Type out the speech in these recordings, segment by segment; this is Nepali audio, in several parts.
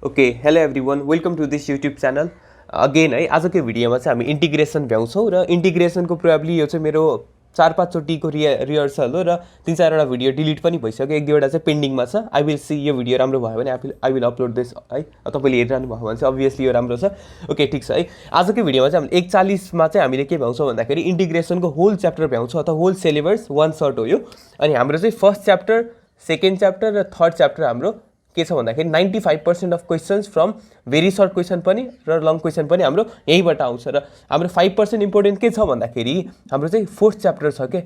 Okay hello everyone welcome to this YouTube channel again है आजको भिडियोमा चाहिँ हामी इन्टिग्रेसन भ्याउँछौँ र इन्टिग्रेसनको प्रोबेबली यो चाहिँ मेरो 4-5 चोटिको रिहर्सल हो र 3-4वटा भिडियो डिलिट पनि भइसक्यो, 1-2वटा चाहिँ पेन्डिङमा छ। आई विल सी यो भिडियो राम्रो भयो भने आई विल अपलोड दिस है। तपाईँले हेरिरहनु भयो भने चाहिँ अभियसली यो राम्रो छ। ओके ठिक छ है। आजको भिडियोमा चाहिँ हामीले 1:40मा चाहिँ हामीले के भ्याउँछौँ भन्दाखेरि इन्टिग्रेसनको होल च्याप्टर भ्याउँछौँ अथवा होल सिलेबस वान सर्ट हो यो। अनि हाम्रो चाहिँ फर्स्ट च्याप्टर, सेकेन्ड च्याप्टर र थर्ड च्याप्टर हाम्रो के छ भन्दाखेरि 95% of questions from very short question पनि र लङ क्वेसन पनि हाम्रो यहीँबाट आउँछ। र हाम्रो 5% इम्पोर्टेन्ट के छ भन्दाखेरि हाम्रो चाहिँ फोर्थ च्याप्टर छ के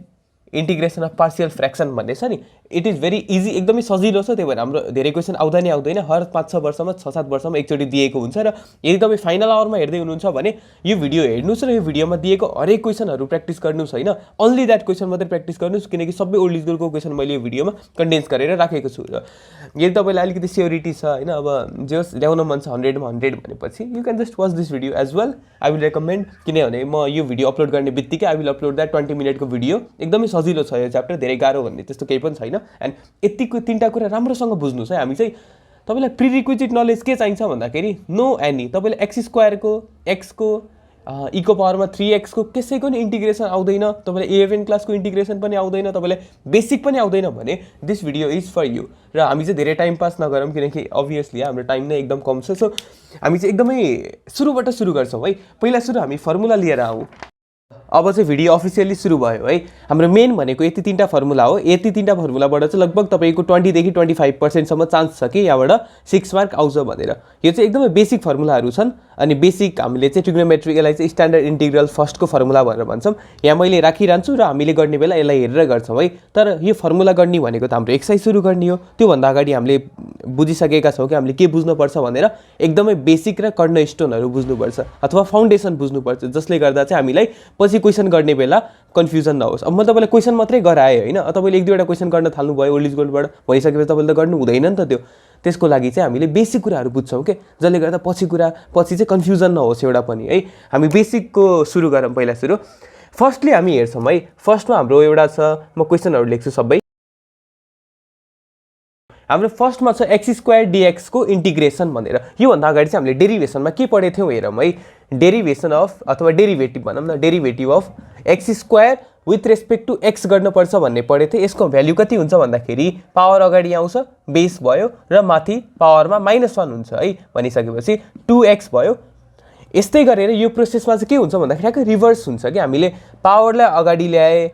इन्टिग्रेसन अफ पार्शियल फ्र्याक्सन भन्ने छ नि। इट इज भेरी इजी, एकदमै सजिलो छ। त्यही भएर हाम्रो धेरै क्वेसन आउँदैन, हर 5-6 वर्षमा 6-7 वर्षमा एकचोटि दिएको हुन्छ। र यदि तपाईँ फाइनल आवरमा हेर्दै हुनुहुन्छ भने यो भिडियो हेर्नुहोस् र यो भिडियोमा दिएको हरेक क्वेसनहरू प्र्याक्टिस गर्नुहोस् होइन। अन्ली द्याट क्वेसन मात्रै प्र्याक्टिस गर्नुहोस्, किनकि सबै ओल्ड स्कुलको क्वेसन मैले यो भिडियोमा कन्डेन्स गरेर राखेको छु। र यदि तपाईँलाई अलिकति स्योरिटी छ होइन, अब जे होस् ल्याउन मन छ 100मा 100 भनेपछि you can just watch this video as well. I will recommend, किनभने म यो भिडियो अपलोड गर्ने बित्तिकै आई विल अपलोड द्याट 20 मिनटको भिडियो। एकदमै सजिलो छ यो च्याप्टर, धेरै गाह्रो भन्ने त्यस्तो केही पनि छैन। एन्ड यतिको 3टा कुरा राम्रोसँग बुझ्नुहोस् है। हामी चाहिँ तपाईँलाई प्रिरिक्विजिट नलेज के चाहिन्छ भन्दाखेरि नो एनी, तपाईँले एक्स स्क्वायरको एक्सको इको पावरमा 3x को कसैको नि इन्टिग्रेसन आउँदैन, तपाईँलाई 11 क्लासको इन्टिग्रेसन पनि आउँदैन, तपाईँलाई बेसिक पनि आउँदैन भने this video is for you. र हामी चाहिँ धेरै टाइम पास नगरौँ, किनकि अभियसली हाम्रो टाइम नै एकदम कम छ। सो हामी चाहिँ एकदमै सुरुबाट सुरु गर्छौँ है। पहिला सुरु हामी फर्मुला लिएर आउँ। अब चाहिँ भिडियो अफिसियली सुरु भयो है। हाम्रो मेन भनेको यति 3टा फर्मुला हो। यति 3टा फर्मुलाबाट चाहिँ लगभग तपाईँको 20 देखि 25% चान्स छ कि यहाँबाट 6 मार्क आउँछ भनेर। यो चाहिँ एकदमै बेसिक फर्मुलाहरू छन्। अनि बेसिक हामीले चाहिँ ट्रिग्नोमेट्री, यसलाई चाहिँ स्ट्यान्डर्ड इन्टिग्रल फर्स्टको फर्मुला भनेर भन्छौँ। यहाँ मैले राखिरहन्छु र हामीले गर्ने बेला यसलाई हेरेर गर्छौँ है। तर यो फर्मुला गर्ने भनेको त हाम्रो एक्सर्साइज सुरु गर्ने हो। त्योभन्दा अगाडि हामीले बुझिसकेका छौँ कि हामीले के बुझ्नुपर्छ भनेर। एकदमै बेसिक र कर्न स्टोनहरू बुझ्नुपर्छ अथवा फाउन्डेसन बुझ्नुपर्छ, जसले गर्दा चाहिँ हामीलाई पछि क्वेसन गर्ने बेला कन्फ्युजन नहोस्। अब म तपाईँलाई क्वेसन मात्रै गराएँ होइन, तपाईँले 1-2वटा क्वेसन गर्न थाल्नुभयो ओल्ड स्कुलबाट, भइसकेपछि तपाईँले त गर्नु हुँदैन नि त त्यो। त्यसको लागि चाहिँ हामीले बेसिक कुराहरू बुझ्छौँ के, जसले गर्दा पछि चाहिँ कन्फ्युजन नहोस् एउटा पनि है। हामी बेसिकको सुरु गरौँ। पहिला सुरु फर्स्टली हामी हेर्छौँ है। फर्स्टमा हाम्रो एउटा छ, म क्वेसनहरू लेख्छु सबै। हाम्रो फर्स्टमा छ एक्स स्क्वायर डिएक्स को इन्टिग्रेसन भनेर। योभन्दा अगाडि चाहिँ हामीले डेरिभेसनमा के पढेको थियौँ हेरौँ है। डेरिभेसन अफ अथवा डेरिभेटिभ भनौँ न, derivative of x square with respect to x गर्नुपर्छ भन्ने पढेको थिएँ। यसको भ्याल्यु कति हुन्छ भन्दाखेरि पावर अगाडि आउँछ, बेस भयो र माथि पावरमा -1 हुन्छ है। भनिसकेपछि 2x भयो। यस्तै गरेर यो प्रोसेसमा चाहिँ के हुन्छ भन्दाखेरि ठ्याक्कै रिभर्स हुन्छ कि हामीले पावरलाई अगाडि ल्याए,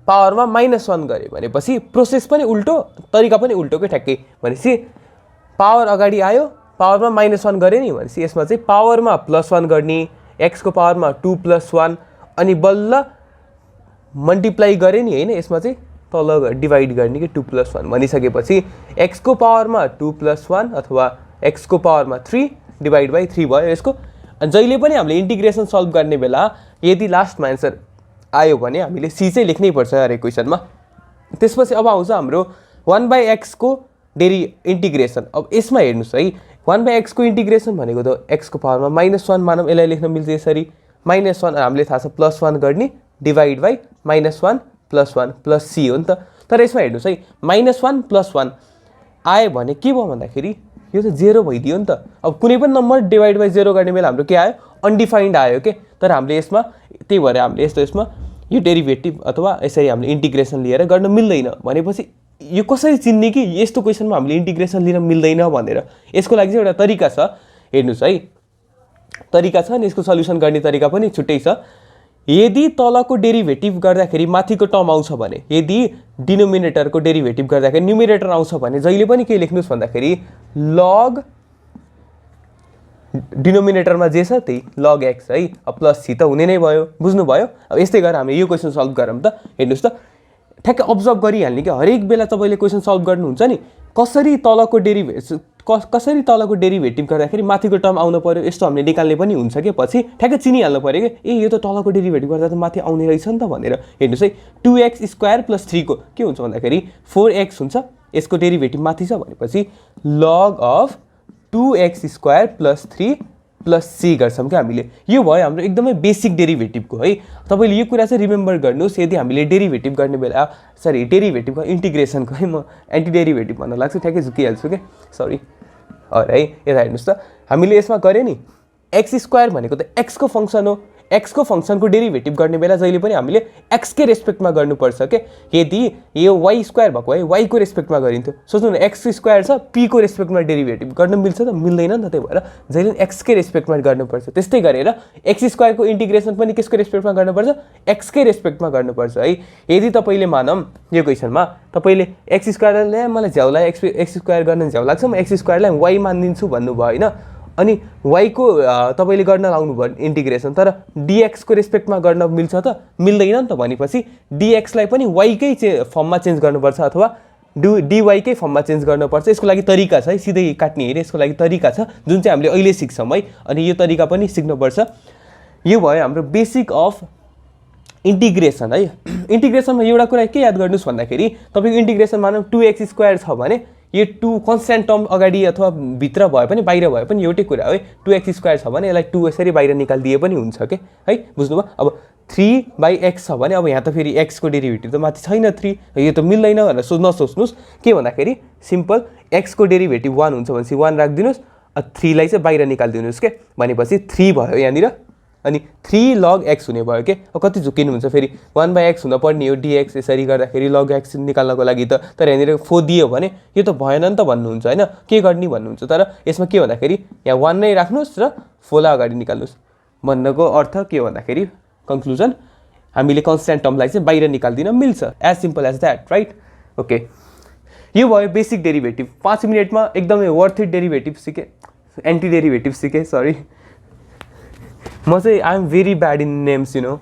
पावरमा -1 गऱ्यो भनेपछि प्रोसेस पनि उल्टो, तरिका पनि उल्टो के ठ्याक्कै। भनेपछि पावर अगाडि आयो, पावरमा -1 गऱ्यो नि भनेपछि यसमा चाहिँ पावरमा +1 गर्ने, एक्सको पावरमा 2 + 1 अनि बल्ल मल्टिप्लाई गऱ्यो नि होइन। यसमा चाहिँ तल डिभाइड गर्ने कि 2 + 1 भनिसकेपछि एक्सको पावरमा 2 + 1 अथवा एक्सको पावरमा 3 डिभाइड बाई 3 भयो यसको। अनि जहिले पनि हामीले इन्टिग्रेसन सल्भ गर्ने बेला यदि लास्टमा एन्सर आयो भने हामीले सी चाहिँ लेख्नै पर्छ हरेक क्वेसनमा। त्यसपछि अब आउँछ हाम्रो 1/x को इन्टिग्रेसन। अब यसमा हेर्नुहोस् है, 1/x को इन्टिग्रेसन भनेको त एक्सको पावरमा -1 मानौँ, यसलाई लेख्न मिल्छ यसरी। -1 हामीले थाहा छ +1 गर्ने डिभाइड बाई -1 + 1 + c हो नि त। तर यसमा हेर्नुहोस् है, -1 + 1 आयो भने के भयो भन्दाखेरि यो त 0 भइदियो नि त। अब कुनै पनि नम्बर डिभाइड बाई 0 गर्ने बेला हाम्रो के आयो, अनडिफाइन्ड आयो के। तर हामीले यसमा त्यही भएर हामीले यसमा यो डेरिभेटिभ अथवा यसरी हामीले इन्टिग्रेसन लिएर गर्न मिल्दैन। भनेपछि यो कसरी चिन्ने कि यस्तो क्वेसनमा हामीले इन्टिग्रेसन लिन मिल्दैन भनेर। यसको लागि चाहिँ एउटा तरिका छ, हेर्नुहोस् है। तरिका छ अनि यसको सल्युसन गर्ने तरिका पनि छुट्टै छ। यदि तलको डेरिभेटिभ गर्दाखेरि माथिको टर्म आउँछ भने, यदि डिनोमिनेटरको डेरिभेटिभ गर्दाखेरि न्युमिरेटर आउँछ भने जहिले पनि के लेख्नुहोस् भन्दाखेरि लग, डिनोमिनेटरमा जे छ त्यही लग एक्स है। अब +c त हुने नै भयो, बुझ्नुभयो। अब यस्तै गरेर हामीले यो क्वेसन सल्भ गरौँ त। हेर्नुहोस् त, ठ्याक्कै अब्जर्भ गरिहाल्ने कि हरेक बेला तपाईँले क्वेसन सल्भ गर्नुहुन्छ नि कसरी तलको डेरिभेटिभ गर्दाखेरि माथिको टर्म आउनु पर्यो, यस्तो हामीले निकाल्ने पनि हुन्छ कि पछि ठ्याक्कै चिनिहाल्नु पऱ्यो कि ए यो त तलको डेरिभेटिभ गर्दा त माथि आउने रहेछ नि त भनेर। हेर्नुहोस् है, 2x स्क्वायर + 3 को के हुन्छ भन्दाखेरि 4x हुन्छ। यसको डेरिभेटिभ माथि छ भनेपछि log of 2x square + 3 + c गर्छौँ क्या हामीले। यो भयो हाम्रो एकदमै बेसिक डेरिभेटिभको है। तपाईँले यो कुरा चाहिँ रिमेम्बर गर्नुहोस्। यदि हामीले डेरिभेटिभ गर्ने बेला डेरिभेटिभको इन्टिग्रेसनको है, म एन्टी डेरिभेटिभ भन्न लाग्छु, ठ्याक्कै झुकिहाल्छु क्या, सरी। है यता हेर्नुहोस् त हामीले यसमा गरे नि एक्स स्क्वायर भनेको त एक्सको फङ्सन हो एक्सको फङ्सनको डेरिभेटिभ गर्ने बेला जहिले पनि हामीले एक्सकै रेस्पेक्टमा गर्नुपर्छ के यदि यो वाइ स्क्वायर भएको है वाइको रेस्पेक्टमा गरिन्थ्यो सोच्नु न एक्स स्क्वायर छ पीको रेस्पेक्टमा डेरिभेटिभ गर्न मिल्छ त मिल्दैन नि त त्यही भएर जहिले एक्सकै रेस्पेक्टमा गर्नुपर्छ त्यस्तै गरेर एक्स स्क्वायरको इन्टिग्रेसन पनि केसको रेस्पेक्टमा गर्नुपर्छ एक्सकै रेस्पेक्टमा गर्नुपर्छ है यदि तपाईँले मानौँ यो क्वेसनमा तपाईँले एक्स स्क्वायरलाई मलाई झ्याउलाई एक्स स्क्वायर गर्न झ्याउ लाग्छ म एक्स स्क्वायरलाई वाइ मानिदिन्छु भन्नुभयो होइन अनि वाइको तपाईँले गर्न लाउनुभयो इन्टिग्रेसन तर डिएक्सको रेस्पेक्टमा गर्न मिल्छ त मिल्दैन नि त भनेपछि डिएक्सलाई पनि वाइकै फर्ममा चेन्ज गर्नुपर्छ अथवा डिवाईकै फर्ममा चेन्ज गर्नुपर्छ यसको लागि तरिका छ है सिधै काट्ने हेरे यसको लागि तरिका छ जुन चाहिँ हामीले अहिले सिक्छौँ है अनि यो तरिका पनि सिक्नुपर्छ यो भयो हाम्रो बेसिक अफ इन्टिग्रेसन है इन्टिग्रेसनमा एउटा कुरा के याद गर्नुहोस् भन्दाखेरि तपाईँको इन्टिग्रेसन मानौँ 2x स्क्वायर छ भने यो 2 कन्स्ट्यान्ट टर्म अगाडि अथवा भित्र भए पनि बाहिर भए पनि एउटै कुरा हो है 2x स्क्वायर छ भने यसलाई 2 यसरी बाहिर निकालिदिए पनि हुन्छ के है बुझ्नुभयो अब 3/x छ भने अब यहाँ त फेरि x को डेरिभेटिभ त माथि छैन 3 यो त मिल्दैन भनेर नसोच्नुहोस् के भन्दाखेरि सिम्पल x को डेरिभेटिभ 1 हुन्छ भनेपछि 1 राखिदिनुहोस् 3 लाई चाहिँ बाहिर निकालिदिनुहोस् के भनेपछि 3 भयो यहाँनिर अनि 3 log x हुने भयो के अब कति झुकिनुहुन्छ फेरि 1/x हुन पर्ने हो dx यसरी गर्दाखेरि log x निकाल्नको लागि त तर यहाँनिर 4 दियो भने यो त भएन नि त भन्नुहुन्छ हैन के गर्ने भन्नुहुन्छ तर यसमा के भन्दाखेरि यहाँ 1 नै राख्नुस् र 4 लाई अगाडि निकाल्नुस् भन्नको अर्थ के भन्दाखेरि कन्क्लुजन हामीले कन्स्ट्यान्ट टर्मलाई चाहिँ बाहिर निकाल्दिन मिल्छ as simple as that right okay यो भयो बेसिक डेरिभेटिभ 5 मिनेटमा एकदमै वर्थ इट डेरिभेटिभ सिके एन्टी डेरिभेटिभ सिके सरी म चाहिँ I am very bad in names you know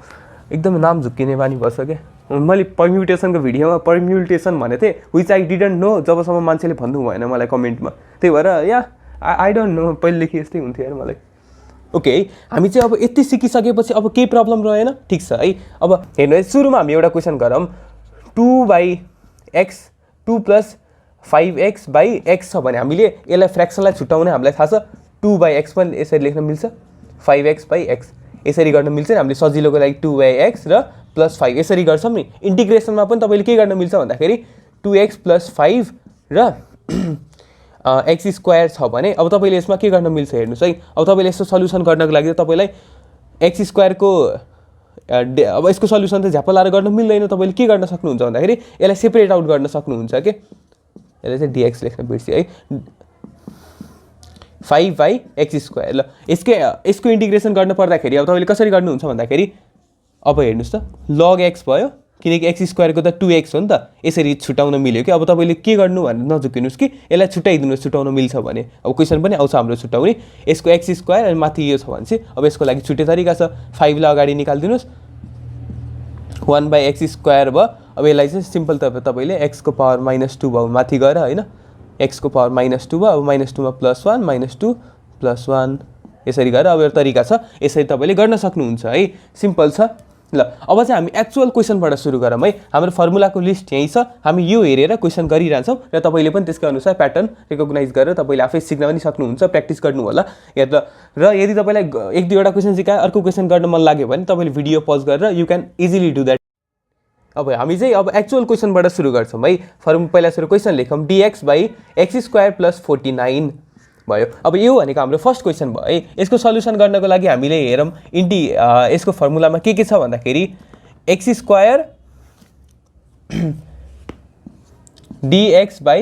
एकदम नाम झुक्किने बानी भएछ क्या मैले पर्म्युटेसनको भिडियोमा पर्म्युटेसन भनेको थिएँ विच आई डिडन्ट नो जबसम्म मान्छेले भन्नु भएन मलाई कमेन्टमा त्यही भएर या आई डोन्ट नो पहिलेदेखि यस्तै हुन्थ्यो यार मलाई ओके हामी चाहिँ अब यति सिकिसकेपछि अब केही प्रब्लम रहेन ठिक छ है अब हेर्नु है सुरुमा हामी एउटा क्वेसन गरौँ 2/x 2 + 5x/x छ भने हामीले यसलाई फ्र्याक्सनलाई छुट्याउने हामीलाई थाहा छ 2/x पनि यसरी लेख्न मिल्छ 5x/x यसरी गर्न मिल्छ नि हामीले सजिलोको लागि 2/x र +5 यसरी गर्छौँ नि इन्टिग्रेसनमा पनि तपाईँले के गर्न मिल्छ भन्दाखेरि 2x + 5 र x स्क्वायर छ भने अब तपाईँले यसमा के गर्न मिल्छ हेर्नुहोस् है अब तपाईँले यसको सल्युसन गर्नको लागि तपाईँलाई x स्क्वायरको अब यसको सल्युसन त झ्याप्प लाएर गर्न मिल्दैन तपाईँले के गर्न सक्नुहुन्छ भन्दाखेरि यसलाई सेपरेट आउट गर्न सक्नुहुन्छ के यसलाई चाहिँ dx लेख्न बिर्सियो है 5/x स्क्वायर ल यसको इन्टिग्रेसन गर्न पर्दाखेरि अब तपाईँले कसरी गर्नुहुन्छ भन्दाखेरि अब हेर्नुहोस् त log x भयो किनकि x स्क्वायरको त 2x हो नि त यसरी छुटाउन मिल्यो कि अब तपाईँले के गर्नु भनेर नझुकिनुहोस् कि यसलाई छुट्याइदिनुहोस् छुटाउन मिल्छ भने अब क्वेसन पनि आउँछ हाम्रो छुट्याउने यसको x स्क्वायर अनि माथि यो छ भने चाहिँ अब यसको लागि छुट्टे तरिका छ 5 लाई अगाडि निकालिदिनुहोस् 1/x स्क्वायर भयो अब यसलाई चाहिँ सिम्पल तपाईँले x को पावर -2 भयो माथि गएर होइन x को पावर -2 भयो अब -2 मा +1 -2 +1 यसरी गरेर अब यो तरिका छ यसरी तपाईँले गर्न सक्नुहुन्छ है सिम्पल छ ल अब चाहिँ हामी एक्चुअल क्वेसनबाट सुरु गरौँ है हाम्रो फर्मुलाको लिस्ट यही छ हामी यो हेरेर क्वेसन गरिरहन्छौँ र तपाईँले पनि त्यसको अनुसार प्याटर्न रिकग्नाइज गरेर तपाईँले आफै सिक्न पनि सक्नुहुन्छ प्र्याक्टिस गर्नु होला र यदि तपाईँलाई 1-2वटा क्वेसन सिकाए अर्को क्वेसन गर्न मन लाग्यो भने तपाईँले भिडियो पज गरेर you can easily do that अब हामी चाहिँ अब एक्चुअल क्वेसनबाट सुरु गर्छौँ है पहिला सुरु क्वेसन लेखौँ dx/x² + 49 भयो अब यो भनेको हाम्रो फर्स्ट क्वेसन भयो है यसको सल्युसन गर्नको लागि हामीले हेरौँ यसको फर्मुलामा के छ भन्दाखेरि x² dx/x²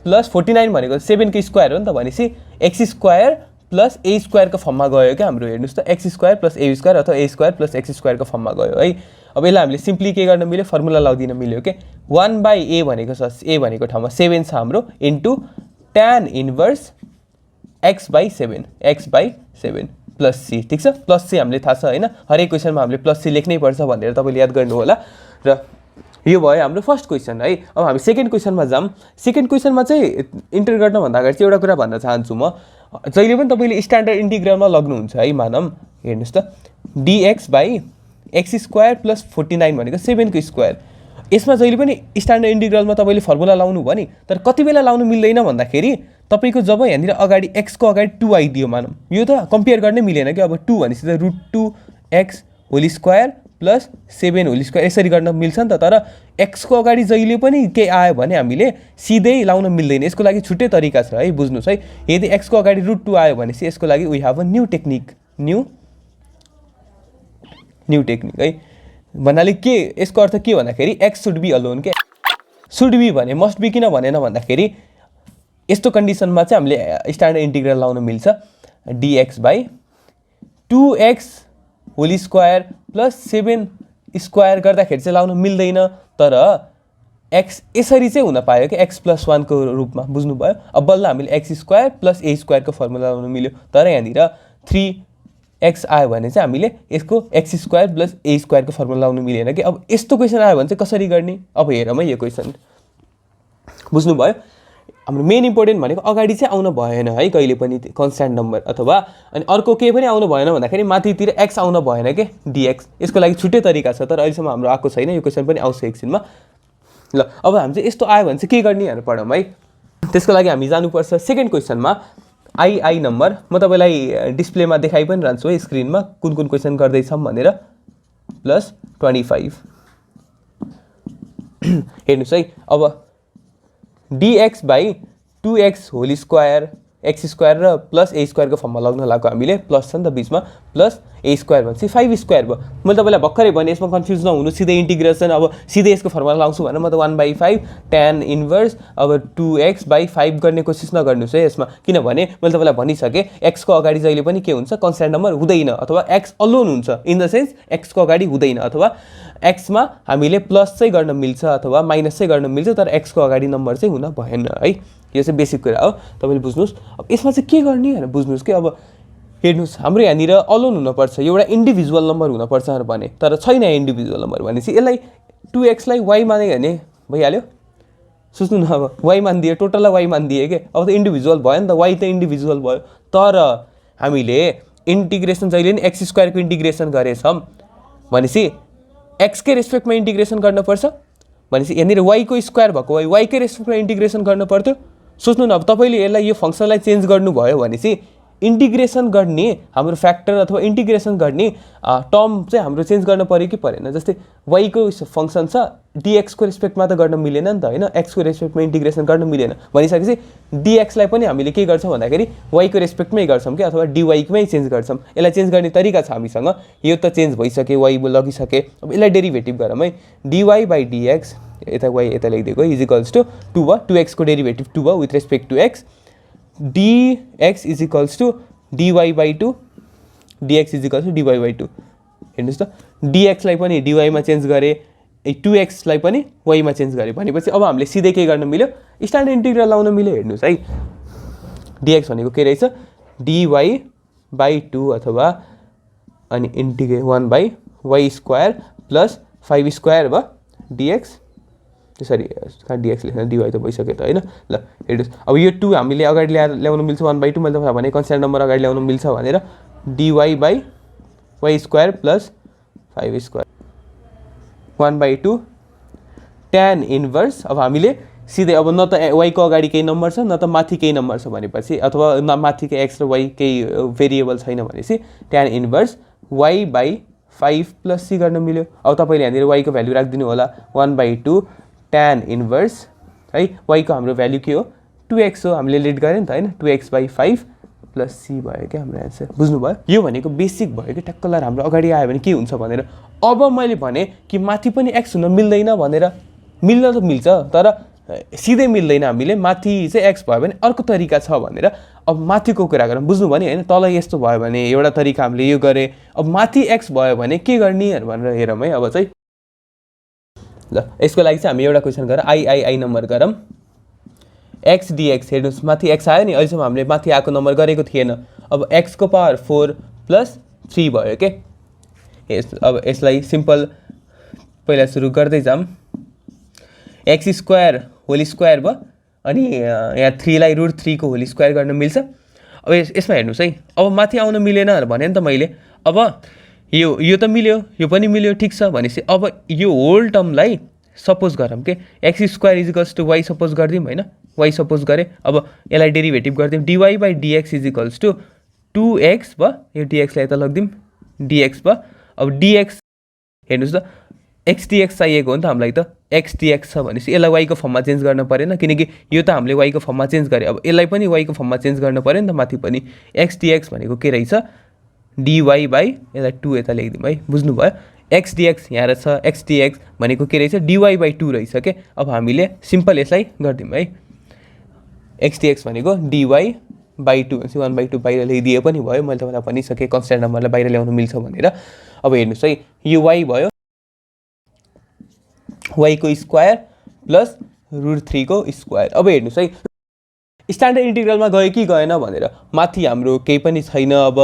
+ 49 भनेको 7 को स्क्वायर हो नि त भनेपछि x² + a² को फर्ममा गयो क्या हाम्रो हेर्नुहोस् त x² + a² अथवा a² + x² को फर्ममा गयो है अब यसलाई हामीले सिम्पली के गर्न मिल्यो फर्मुला लगाउदिन मिल्यो के 1/a भनेको छ a भनेको ठाउँमा 7 छ हाम्रो into tan inverse x/7 + c ठीक छ प्लस c हामीले थाहा छ होइन हरेक क्वेसनमा हामीले +c लेख्नै पर्छ भनेर तपाईँले याद गर्नु होला र यो भयो हाम्रो फर्स्ट क्वेसन है अब हामी सेकेन्ड क्वेसनमा जाऊँ सेकेन्ड क्वेसनमा चाहिँ इन्टर गर्न भन्दा अगाडि चाहिँ एउटा कुरा भन्न चाहन्छु म जहिले पनि तपाईँले स्ट्यान्डर्ड इन्टिग्रलमा लग्नुहुन्छ है मानौँ हेर्नुहोस् त dx/x² + 49 भनेको 7 को स्क्वायर यसमा जहिले पनि स्ट्यान्डर्ड इन्टिग्रलमा तपाईँले फर्मुला लाउनु भयो नि तर कति बेला लाउनु मिल्दैन भन्दाखेरि तपाईँको जब यहाँनिर अगाडि x को अगाडि 2 आइदियो मानौँ यो त कम्पेयर गर्नै मिलेन कि अब 2 भनेपछि त √2x² प्लस 7 होल स्क्वायर यसरी गर्न मिल्छ नि त। तर एक्सको अगाडि जहिले पनि के आयो भने हामीले सिधै लाउन मिल्दैन, यसको लागि छुट्टै तरिका छ है, बुझ्नुहोस् है। यदि एक्सको अगाडि √2 आयो भनेपछि यसको लागि we have a new technique है। भन्नाले के यसको अर्थ के भन्दाखेरि एक्स सुड बी अलोन के, सुड बी भने मस्ट बी किन भनेन भन्दाखेरि यस्तो कन्डिसनमा चाहिँ हामीले स्ट्यान्डर्ड इन्टिग्रल लाउन मिल्छ dx by 2x whole square plus 7 square गर्दाखेरि चाहिँ लाउन मिल्दैन। तर एक्स यसरी चाहिँ हुन पायो कि एक्स प्लस 1 को रूपमा, बुझ्नुभयो। अब बल्ल हामीले x square plus a स्क्वायरको formula लाउन मिल्यो। तर यहाँनिर 3x आयो भने चाहिँ हामीले यसको x square plus a स्क्वायरको formula लाउनु मिलेन कि। अब यस्तो क्वेसन आयो भने चाहिँ कसरी गर्ने, अब हेरौँ है यो क्वेसन, बुझ्नुभयो। हाम्रो मेन इम्पोर्टेन्ट भनेको अगाडि चाहिँ आउन भएन है कहिले पनि कन्स्ट्यान्ट नम्बर, अथवा अनि अर्को केही पनि आउनु भएन भन्दाखेरि माथितिर एक्स आउन भएन के डिएक्स, यसको लागि छुट्टै तरिका छ। तर अहिलेसम्म हाम्रो आएको छैन, यो क्वेसन पनि आउँछ एकछिनमा। ल अब हामी चाहिँ यस्तो आयो भने चाहिँ के गर्ने भनेर पढौँ है। त्यसको लागि हामी जानुपर्छ सेकेन्ड क्वेसनमा आई नम्बर। म तपाईँलाई डिस्प्लेमा देखाइ पनि रहन्छु है स्क्रिनमा कुन कुन क्वेसन गर्दैछौँ भनेर। प्लस 25 हेर्नुहोस् है। अब dx by 2x whole square x square र प्लस ए स्क्वायरको फर्ममा लग्न लगाएको हामीले, प्लस छ नि त बिचमा, प्लस ए स्क्वायर भनेपछि 5 स्क्वायर भयो। मैले तपाईँलाई भर्खरै भने यसमा कन्फ्युज नहुनु, सिधै इन्टिग्रेसन अब सिधै यसको फर्मुला लाउँछु भने म त 1/5 tan इन्भर्स अब 2x बाई 5 गर्ने कोसिस नगर्नुहोस् है यसमा, किनभने मैले तपाईँलाई भनिसकेँ एक्सको अगाडि जहिले पनि के हुन्छ कन्स्ट्यान्ट नम्बर हुँदैन, अथवा एक्स अलोन हुन्छ, इन द सेन्स एक्सको अगाडि हुँदैन, अथवा एक्समा हामीले प्लस चाहिँ गर्न मिल्छ अथवा माइनस चाहिँ गर्न मिल्छ, तर एक्सको अगाडि नम्बर चाहिँ हुन भएन है। यो चाहिँ बेसिक कुरा हो, तपाईँले बुझ्नुहोस्। अब यसमा चाहिँ के गर्ने भनेर बुझ्नुहोस् कि अब हेर्नुहोस् हाम्रो यहाँनिर अलोन हुनुपर्छ, एउटा इन्डिभिजुअल नम्बर हुनुपर्छ भने, तर छैन इन्डिभिजुअल नम्बर भनेपछि यसलाई 2x लाई y माने भने भइहाल्यो। सोच्नु न, अब y मानिदिए, टोटललाई y मानिदिए के, अब त इन्डिभिजुअल भयो नि त, y त इन्डिभिजुअल भयो। तर हामीले इन्टिग्रेसन जहिले पनि एक्स स्क्वायरको इन्टिग्रेसन गरेछौँ भनेपछि एक्सकै रेस्पेक्टमा इन्टिग्रेसन गर्नुपर्छ भनेपछि यहाँनिर वाईको स्क्वायर भएको भए वाईकै रेस्पेक्टमा इन्टिग्रेसन गर्नु पर्थ्यो। सोच्नु न, अब तपाईँले यसलाई यो फङ्सनलाई चेन्ज गर्नुभयो भनेपछि इन्टिग्रेसन गर्ने हाम्रो फ्याक्टर अथवा इन्टिग्रेसन गर्ने टर्म चाहिँ हाम्रो चेन्ज गर्न पऱ्यो कि परेन। जस्तै वाईको फङ्सन छ, डिएक्सको रेस्पेक्टमा त गर्न मिलेन नि त होइन, एक्सको रेस्पेक्टमा इन्टिग्रेसन गर्न मिलेन भनिसकेपछि डिएक्सलाई पनि हामीले के गर्छौँ भन्दाखेरि वाईको रेस्पेक्टमै गर्छौँ कि, अथवा डिवाईमै चेन्ज गर्छौँ। यसलाई चेन्ज गर्ने तरिका छ हामीसँग, यो त चेन्ज भइसक्यो, वाई लगिसके। अब यसलाई डेरिभेटिभ गरौँ है, डिवाई बाई डिएक्स, यता वाई यता लेखिदिएको इज इक्वल्स टू 2 भयो, 2x को डेरिभेटिभ 2 भयो with respect to x, dx is equals to dy by 2, dx is equals to dy by 2। हेर्नुहोस् त, dx लाई पनि dy मा चेन्ज गरे, 2x लाई पनि y मा चेन्ज गरे भनेपछि अब हामीले सिधै के गर्न मिल्यो, स्ट्यान्डर्ड इन्टिग्रल लाउन मिल्यो। हेर्नुहोस् है, dx भनेको के रहेछ, dy बाई 2 अथवा अनि integrate 1 by y square plus 5 square भयो dx, सरी डिएक्स लेख्न डिवाई त भइसक्यो त होइन। ल हेर्नुहोस्, अब यो 2 हामीले अगाडि ल्याउनु मिल्छ 1/2, मैले तपाईँलाई भने कन्स्ट्यान्ट नम्बर अगाडि ल्याउनु मिल्छ भनेर, dy by y square plus 5 square 1/2 tan inverse. अब हामीले सिधै अब न त वाईको अगाडि केही नम्बर छ न त माथि केही नम्बर छ भनेपछि, अथवा न माथि केही एक्स र वाई केही भेरिएबल छैन भनेपछि tan inverse y by 5 plus c गर्न मिल्यो। अब तपाईँले यहाँनिर वाईको भ्याल्यु राखिदिनु होला 1/2 tan इन्भर्स है, वाईको हाम्रो भ्याल्यु के हो 2x हो, हामीले लेट गऱ्यो नि त होइन, 2x बाई 5 प्लस सी भयो क्या हाम्रो एन्सर। बुझ्नुभयो, यो भनेको बेसिक भयो कि टक्क लगाएर हाम्रो अगाडि आयो भने के हुन्छ भनेर। अब मैले भने कि माथि पनि x हुन मिल्दैन भनेर, मिल्न त मिल्छ तर सिधै मिल्दैन, हामीले माथि चाहिँ x भयो भने अर्को तरिका छ भनेर। अब माथिको कुरा गरौँ, बुझ्नुभयो नि होइन, तल यस्तो भयो भने एउटा तरिका हामीले यो गरेँ, अब माथि x भयो भने के गर्ने भनेर हेरौँ है। अब चाहिँ ल यसको लागि चाहिँ हामी एउटा क्वेसन गरौँ, आई नम्बर गरौँ, एक्स डिएक्स। हेर्नुहोस् माथि एक्स आयो नि, अहिलेसम्म हामीले माथि आएको नम्बर गरेको थिएन। अब एक्स को पावर 4 प्लस 3 भयो के। अब यसलाई सिम्पल पहिला सुरु गर्दै जाऊँ, एक्स स्क्वायर होल स्क्वायर भयो, अनि यहाँ 3 लाई √3 को होल स्क्वायर गर्न मिल्छ। अब यसमा हेर्नुहोस् है, अब माथि आउन मिलेन भने नि त मैले, अब यो त मिल्यो, यो पनि मिल्यो, ठिक छ भनेपछि अब यो होल टर्मलाई सपोज गरौँ के, x square is equals to y suppose गरिदिउँ होइन, वाई सपोज गरेँ। अब यसलाई डेरिभेटिभ गरिदिउँ, dy by dx is equals to 2x भयो, यो डिएक्सलाई यता लगिदिउँ, डिएक्स भयो। अब डिएक्स हेर्नुहोस् त एक्स डिएक्स चाहिएको हो नि त हामीलाई त एक्स डिएक्स छ भनेपछि यसलाई वाईको फर्ममा चेन्ज गर्न परेन किनकि यो त हामीले वाईको फर्ममा चेन्ज गरे अब यसलाई पनि वाईको फर्ममा चेन्ज गर्न पऱ्यो नि त माथि पनि एक्स डिएक्स भनेको के रहेछ डिवाई बाई यसलाई 2 यता लेखिदिउँ है बुझ्नुभयो एक्स डिएक्स यहाँ छ एक्स डिएक्स भनेको के रहेछ डिवाई बाई 2 रहेछ के अब हामीले सिम्पल यसलाई गरिदिउँ है एक्स डिएक्स भनेको डिवाई बाई 2 भनेपछि 1/2 बाहिर ल्याइदिए पनि भयो मैले तपाईँलाई भनिसकेँ कन्स्ट्यान्ट नम्बरलाई बाहिर ल्याउनु मिल्छ भनेर अब हेर्नुहोस् है यो वाई भयो वाईको स्क्वायर प्लस √3 को स्क्वायर अब हेर्नुहोस् है स्ट्यान्डर्ड इन्टिग्रलमा गयो कि गएन भनेर माथि हाम्रो केही पनि छैन अब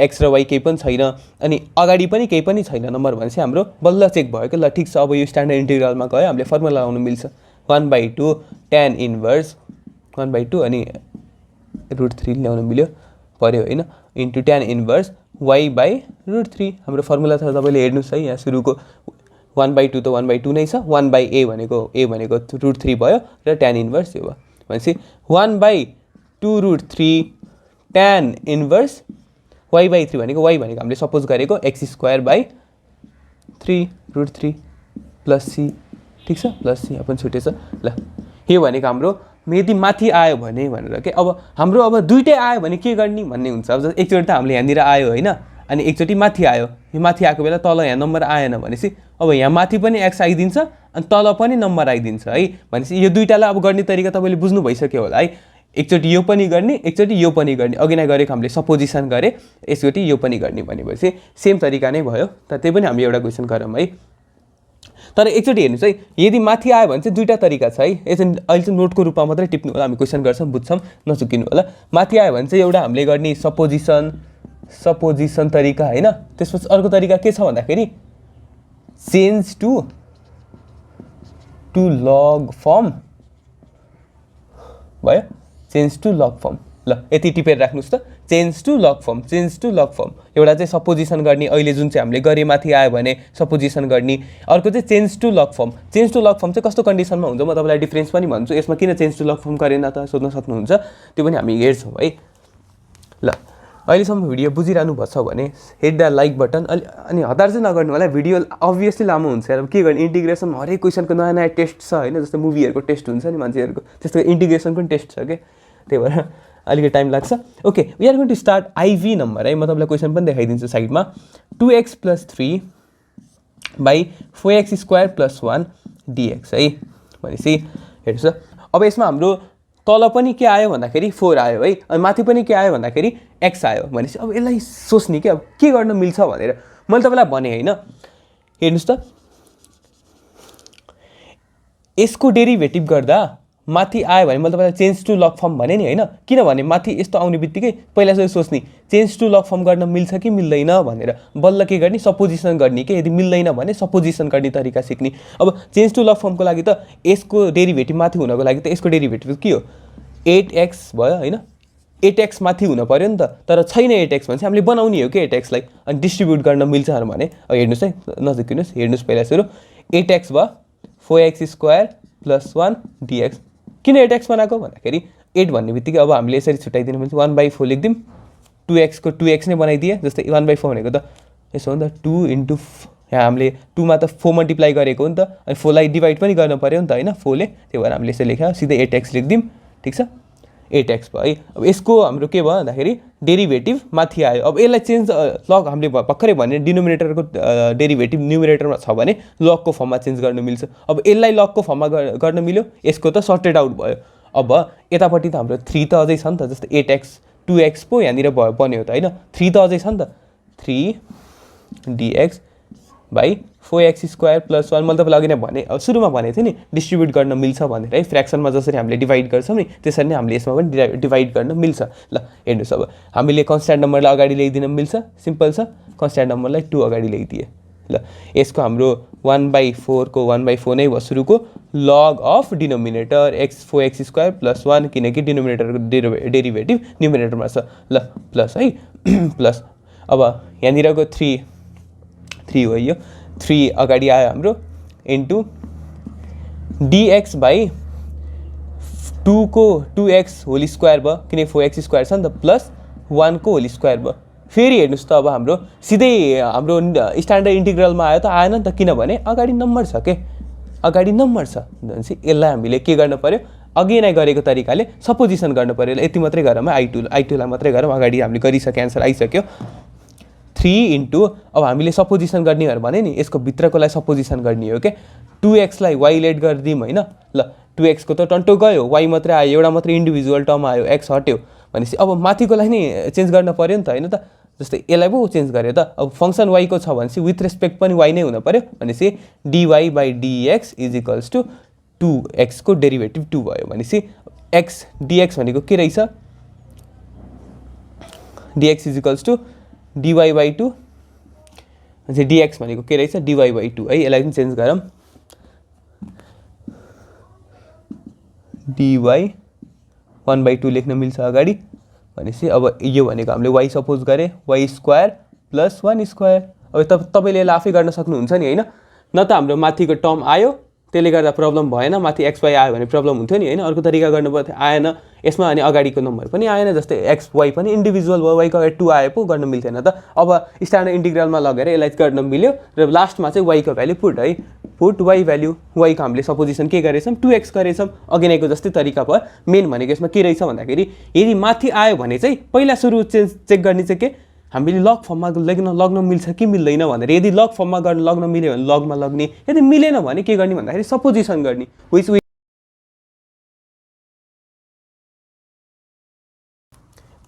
एक्स र वाई केही पनि छैन अनि अगाडि पनि केही पनि छैन नम्बर भनेपछि हाम्रो बल्ल चेक भयो कि ल ठिक छ अब यो स्ट्यान्डर्ड इन्टिग्रलमा गयो हामीले फर्मुला लगाउनु मिल्छ 1/2 tan इन्भर्स 1/2 अनि √3 ल्याउनु मिल्यो पर्यो होइन into tan inverse y by √3 हाम्रो फर्मुला छ तपाईँले हेर्नुहोस् है यहाँ सुरुको 1/2 त 1/2 नै छ 1/a भनेको √3 भयो र tan इन्भर्स यो भयो भनेपछि 1/2 √3 tan इन्भर्स y/3 भनेको y भनेको हामीले सपोज गरेको x²/3 √3 प्लस c ठिक छ प्लस c यहाँ पनि छुटेछ ल यो भनेको हाम्रो यदि माथि आयो भने भनेर के अब हाम्रो अब दुइटै आयो भने के गर्ने भन्ने हुन्छ अब एकचोटि त हामीले यहाँनिर आयो होइन अनि एकचोटि माथि आयो यो माथि आएको बेला तल यहाँ नम्बर आएन भनेपछि अब यहाँ माथि पनि एक्स आइदिन्छ अनि तल पनि नम्बर आइदिन्छ है भनेपछि यो दुइटालाई अब गर्ने तरिका तपाईँले बुझ्नु भइसक्यो होला है एकचोटि यो पनि गर्ने एकचोटि यो पनि गर्ने अघि नै गरेको हामीले सपोजिसन गरे यसचोटि यो पनि गर्ने भनेपछि सेम तरिका नै भयो त त्यही पनि हामी एउटा क्वेसन गरौँ है तर एकचोटि हेर्नुहोस् है यदि माथि आयो भने चाहिँ दुईवटा तरिका छ है यसो अहिले चाहिँ नोटको रूपमा मात्रै टिप्नु होला हामी क्वेसन गर्छौँ बुझ्छौँ नचुकिनु होला माथि आयो भने चाहिँ एउटा हामीले गर्ने सपोजिसन तरिका होइन त्यसपछि अर्को तरिका के छ भन्दाखेरि चेन्ज टु लग फर्म भयो चेन्ज टु लग फर्म ल यति टिपेर राख्नुहोस् त चेन्ज टु लग फर्म एउटा चाहिँ सपोजिसन गर्ने अहिले जुन चाहिँ हामीले गरे माथि आयो भने सपोजिसन गर्ने अर्को चाहिँ चेन्ज टु लग फर्म चाहिँ कस्तो कन्डिसनमा हुन्छ म तपाईँलाई डिफरेन्स पनि भन्छु यसमा किन चेन्ज टु लग फर्म गरेन त सोध्न सक्नुहुन्छ त्यो पनि हामी हेर्छौँ है ल अहिलेसम्म भिडियो बुझिरहनु भएको छ भने हिट द लाइक बटन अनि हतार चाहिँ नगर्नु होला भिडियो अभियसली लामो हुन्छ अब के गर्ने इन्टिग्रेसन हरेक क्वेसनको नयाँ नयाँ टेस्ट छ होइन जस्तै मुभीहरूको टेस्ट हुन्छ नि मान्छेहरूको त्यस्तो इन्टिग्रेसनको पनि टेस्ट छ कि त्यही भएर अलिकति टाइम लाग्छ okay we are going to start IV number है म तपाईँलाई क्वेसन पनि देखाइदिन्छु साइडमा 2x + 3 / 4x² + 1 dx है भनेपछि हेर्नुहोस् अब यसमा हाम्रो तल पनि के आयो भन्दाखेरि 4 आयो है अनि माथि पनि के आयो भन्दाखेरि x आयो भनेपछि अब यसलाई सोच्ने कि अब के गर्न मिल्छ भनेर मैले तपाईँलाई भने होइन हेर्नुहोस् त यसको डेरिभेटिभ गर्दा माथि आयो भने मैले तपाईँलाई चेन्ज टु लग फर्म भने नि होइन किनभने माथि यस्तो आउने बित्तिकै पहिला चाहिँ सोच्ने चेन्ज टु लग फर्म गर्न मिल्छ कि मिल्दैन भनेर बल्ल के गर्ने सपोजिसन गर्ने कि यदि मिल्दैन भने सपोजिसन गर्ने तरिका सिक्ने अब चेन्ज टु लग फर्मको लागि त यसको डेरिभेटिभ माथि हुनको लागि त यसको डेरिभेटिभ के हो 8x भयो होइन 8x माथि हुन पऱ्यो नि त तर छैन 8x भनेपछि हामीले बनाउने हो कि 8x लाई अनि डिस्ट्रिब्युट गर्न मिल्छ भने अब हेर्नुहोस् है नजिकिनुहोस् हेर्नुहोस् पहिला सुरु 8x भयो 4x² + 1 dx किन 8x बनाएको भन्दाखेरि 8 भन्ने बित्तिकै अब हामीले यसरी छुट्याइदिनु मिल्छ 1/4 लेखिदिउँ 2x को 2x नै बनाइदिए जस्तै 1/4 भनेको त यसो हो नि त 2 * यहाँ हामीले 2 मा त 4 मल्टिप्लाई गरेको हो नि त अनि 4 लाई डिभाइड पनि गर्न पर्यो नि त होइन 4 ले त्यही भएर हामीले यसरी लेख्यौँ सिधै 8x लेखिदिउँ ठिक छ 8x भयो है अब यसको हाम्रो के भयो भन्दाखेरि डेरिभेटिभ माथि आयो अब यसलाई चेन्ज लग हामीले भर्खरै भने डिनोमिनेटरको डेरिभेटिभ न्युमिनेटरमा छ भने लगको फर्ममा चेन्ज गर्न मिल्छ अब यसलाई लगको फर्ममा गर्न मिल्यो यसको त सर्टेड आउट भयो अब यतापट्टि त हाम्रो 3 त अझै छ नि त जस्तै 8x 2x पो यहाँनिर बन्यो त होइन 3 त अझै छ नि त 3 dx / 4x² + 1 मैले तपाईँलाई अघि नै भने अब सुरुमा भनेको थिएँ नि डिस्ट्रिब्युट गर्न मिल्छ भनेर है फ्र्याक्सनमा जसरी हामीले डिभाइड गर्छौँ नि त्यसरी नै हामीले यसमा पनि डिभाइड गर्न मिल्छ ल हेर्नुहोस् अब हामीले कन्स्ट्यान्ट नम्बरलाई अगाडि ल्याइदिन मिल्छ सिम्पल छ कन्स्ट्यान्ट नम्बरलाई 2 अगाडि ल्याइदिए ल यसको हाम्रो 1/4 को 1/4 नै भयो सुरुको लग अफ डिनोमिनेटर 4x² + 1 किनकि डिनोमिनेटरको डेरिभेटिभ न्युमिनेटरमा छ ल प्लस है प्लस अब यहाँनिरको 3 हो यो 3 अगाडि आयो हाम्रो इन्टु dx / 2 को 2x होल स्क्वायर भयो किनकि 4x² छ नि त प्लस 1 को होल स्क्वायर भयो फेरि हेर्नुहोस् त अब हाम्रो सिधै हाम्रो स्ट्यान्डर्ड इन्टिग्रलमा आयो त आएन नि त, किनभने अगाडि नम्बर छ के, अगाडि नम्बर छ भनेपछि यसलाई हामीले के गर्नु पर्यो, अघि नै गरेको तरिकाले सपोजिसन गर्नु पर्यो। यति मात्रै गरौँ, I2लाई मात्रै गरौँ, अगाडि हामीले गरिसक्यो, एन्सर आइसक्यो 3 इन्टु, अब हामीले सपोजिसन गर्ने हो भने नि यसको भित्रकोलाई सपोजिसन गर्ने हो के, 2x लाई y लेट गरिदिउँ होइन, ल 2x को त टन्टो गयो, y मात्रै आयो, एउटा मात्रै इन्डिभिजुअल टर्म आयो, x हट्यो भनेपछि अब माथिकोलाई नि चेन्ज गर्न पर्यो नि त होइन त, जस्तै यसलाई पो चेन्ज गर्यो त, अब फङ्सन y को छ भनेपछि विथ रेस्पेक्ट पनि y नै हुनु पर्यो भनेपछि dy/dx is equals to 2x को डेरिभेटिभ 2 भयो भनेपछि x dx भनेको के रहेछ, dx is equals to dy/2 भनेपछि dx भनेको के रहेछ, dy/2 है। यसलाई पनि चेन्ज गरौँ, dy/1/2 लेख्न मिल्छ अगाडि भनेपछि अब यो भनेको हामीले y सपोज गरे y स्क्वायर प्लस 1 स्क्वायर। अब तपाईँले यसलाई आफै गर्न सक्नुहुन्छ नि होइन, न त हाम्रो माथिको टर्म आयो त्यसले गर्दा प्रब्लम भएन, माथि xy आयो भने प्रब्लम हुन्थ्यो नि होइन, अर्को तरिका गर्नु पर्थ्यो, आएन यसमा, अनि अगाडिको नम्बर पनि आएन, जस्तै xy पनि इन्डिभिजुअल भयो, y को अगाडि 2 आए पो गर्न मिल्थेन त। अब स्ट्यान्डर्ड इन्टिग्रलमा लगेर यसलाई गर्न मिल्यो र लास्टमा चाहिँ y को भ्याल्यु पुट है, पुट y भ्याल्यु, y को हामीले सपोजिसन के गरेछौँ 2x गरेछौँ, अघि नैको जस्तै तरिका भयो। मेन भनेको यसमा के रहेछ भन्दाखेरि यदि माथि आयो भने चाहिँ पहिला सुरु चेक गर्ने चाहिँ के, हामीले लग फर्ममा लग्न मिल्छ कि मिल्दैन भनेर, यदि लग फर्ममा गर्न लग्न मिल्यो भने लगमा लग्ने, यदि मिलेन भने के गर्ने भन्दाखेरि सपोजिसन गर्ने, विच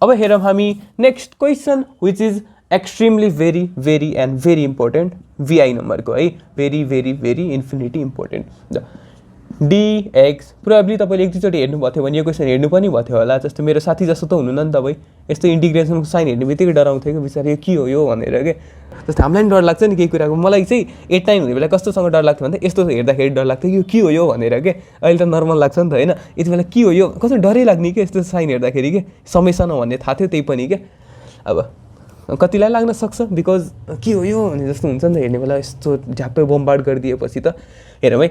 अब हेरौँ हामी next question which is extremely very very and very important, VI नम्बरको है, very very very infinity important. dx probably तपाईँले एक दुईचोटि हेर्नुभएको थियो भने यो क्वेसन हेर्नु पनि भएको थियो होला, जस्तो मेरो साथी जस्तो त हुनुहुन्न नि तपाईँ, यस्तो इन्टिग्रेसनको साइन हेर्ने बित्तिकै डराउँथ्यो कि बिचारा यो के हो यो भनेर के, जस्तो हामीलाई पनि डर लाग्छ नि केही कुराको। मलाई चाहिँ 8 9 हुने बेला कस्तोसँग डर लाग्थ्यो भने यस्तो हेर्दाखेरि डर लाग्थ्यो यो के हो यो भनेर के, अहिले त नर्मल लाग्छ नि त होइन, यति बेला के हो यो कस्तो डरै लाग्ने कि यस्तो साइन हेर्दाखेरि के, समेसन भन्ने थाहा थियो त्यही पनि के, अब कतिलाई लाग्न सक्छ बिकज के हो यो भने जस्तो हुन्छ नि त हेर्ने बेला, यस्तो झ्याप्पै बम्बार्ड गरिदिएपछि त। हेरौँ है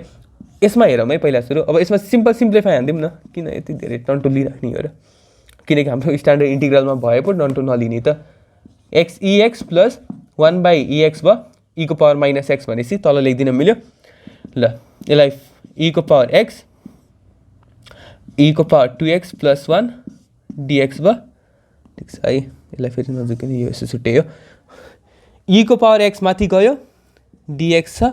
यसमा, हेरौँ है पहिला सुरु, अब यसमा सिम्प्लिफाई हानिदिउँ न, किन यति धेरै टन्टो लिइराख्ने हो र, किनकि हाम्रो स्ट्यान्डर्ड इन्टिग्रलमा भए पो टन्टो नलिने त। ex प्लस 1/ex भयो, e को पावर माइनस x भनेपछि तल लेखिदिन मिल्यो, ल यसलाई e को पावर x, e को पावर 2x प्लस 1 dx भयो, ठिक छ है। यसलाई फेरि नजिकै यो यसो छुट्यायो, e को पावर x माथि गयो, dx छ,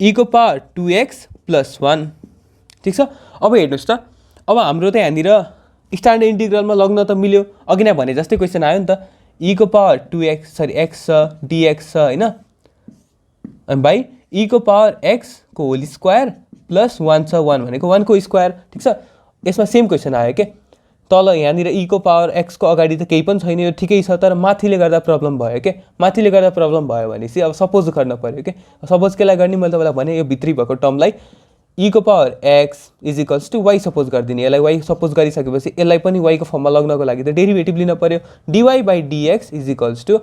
e को पावर 2x प्लस 1, ठिक छ। अब हेर्नुहोस् त, अब हाम्रो त यहाँनिर स्ट्यान्डर्ड इन्टिग्रलमा लग्न त मिल्यो, अघि नै भने जस्तै क्वेसन आयो नि त, e को पावर 2x सरी x छ, dx छ होइन, अनि बाई e को पावर x को होल स्क्वायर प्लस 1 छ, 1 भनेको 1 को स्क्वायर, ठिक छ। यसमा सेम क्वेसन आयो के, तल यहाँनिर e को पावर x को अगाडि त केही पनि छैन, यो ठिकै छ, तर माथिले गर्दा प्रब्लम भयो के, माथिले गर्दा प्रब्लम भयो भनेपछि अब सपोज गर्न पर्यो के, सपोज केलाई गर्ने मैले तपाईँलाई भने यो भित्री भएको टर्मलाई e को power x is equals to y suppose गरिदिने, यसलाई y सपोज गरिसकेपछि यसलाई पनि y को फर्ममा लग्नको लागि त डेरिभेटिभ लिन पर्यो, dy/dx is equals to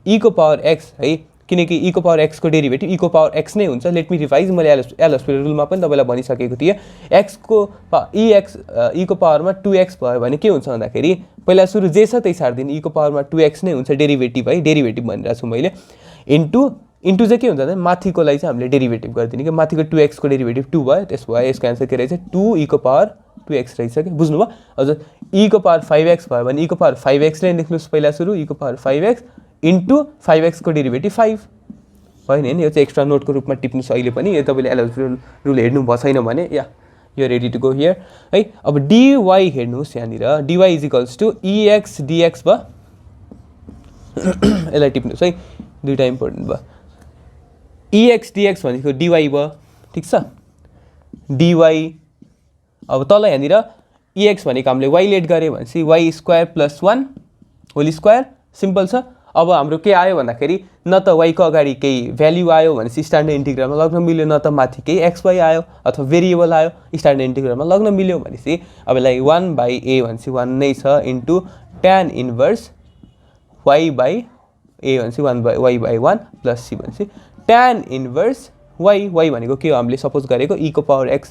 e को पावर x है, किनकि e को पावर x को डेरिभेटिभ e को पावर x नै हुन्छ। लेट मी रिभाइज, मैले एलएसपी रुलमा पनि तपाईँलाई भनिसकेको थिएँ, x को e को पावरमा 2x भयो भने के हुन्छ भन्दाखेरि पहिला सुरु जे छ त्यही छाडिदिने, e को पावरमा 2x नै हुन्छ डेरिभेटिभ है, डेरिभेटिभ भनिरहेको छु मैले, इन्टु चाहिँ के हुन्छ भने माथिकोलाई चाहिँ हामीले डेरिभेटिभ गरिदिने कि, माथिको 2x को डेरिभेटिभ 2 भयो, त्यसो भए यसको एन्सर के रहेछ 2e को पावर 2x रहेछ कि, बुझ्नुभयो। हजुर e को पावर 5x भयो भने e को पावर 5x नै लेख्नुहोस् पहिला सुरु, e को पावर 5x इन्टु 5x को डेरिभेटिभ 5 भयो नि, यो चाहिँ एक्स्ट्रा नोटको रूपमा टिप्नुहोस् अहिले पनि, यो तपाईँले एलएसपी रुल हेर्नु भएको छैन भने या यो रेडी टु गो हियर है। अब dy हेर्नुहोस् यहाँनिर, dy is equals to ex dx भयो, यसलाई टिप्नुहोस् है, दुईवटा इम्पोर्टेन्ट भयो, ex dx भनेको dy भयो, ठिक छ, dy। अब तल यहाँनिर ex भनेको हामीले y लेट गऱ्यो भनेपछि y square plus 1 whole square, simple छ। अब हाम्रो के आयो भन्दाखेरि न त y को अगाडि केही भ्याल्यु आयो भनेपछि स्ट्यान्डर्ड इन्टिग्रलमा लग्न मिल्यो, न त माथि केही xy आयो अथवा भेरिएबल आयो स्ट्यान्डर्ड इन्टिग्रलमा लग्न मिल्यो भनेपछि अब यसलाई 1/a भनेपछि 1 नै छ इन्टु tan इन्भर्स y/a भनेपछि 1/y/1 प्लस c भनेपछि tan इन्भर्स y भनेको के हो हामीले सपोज गरेको e को पावर x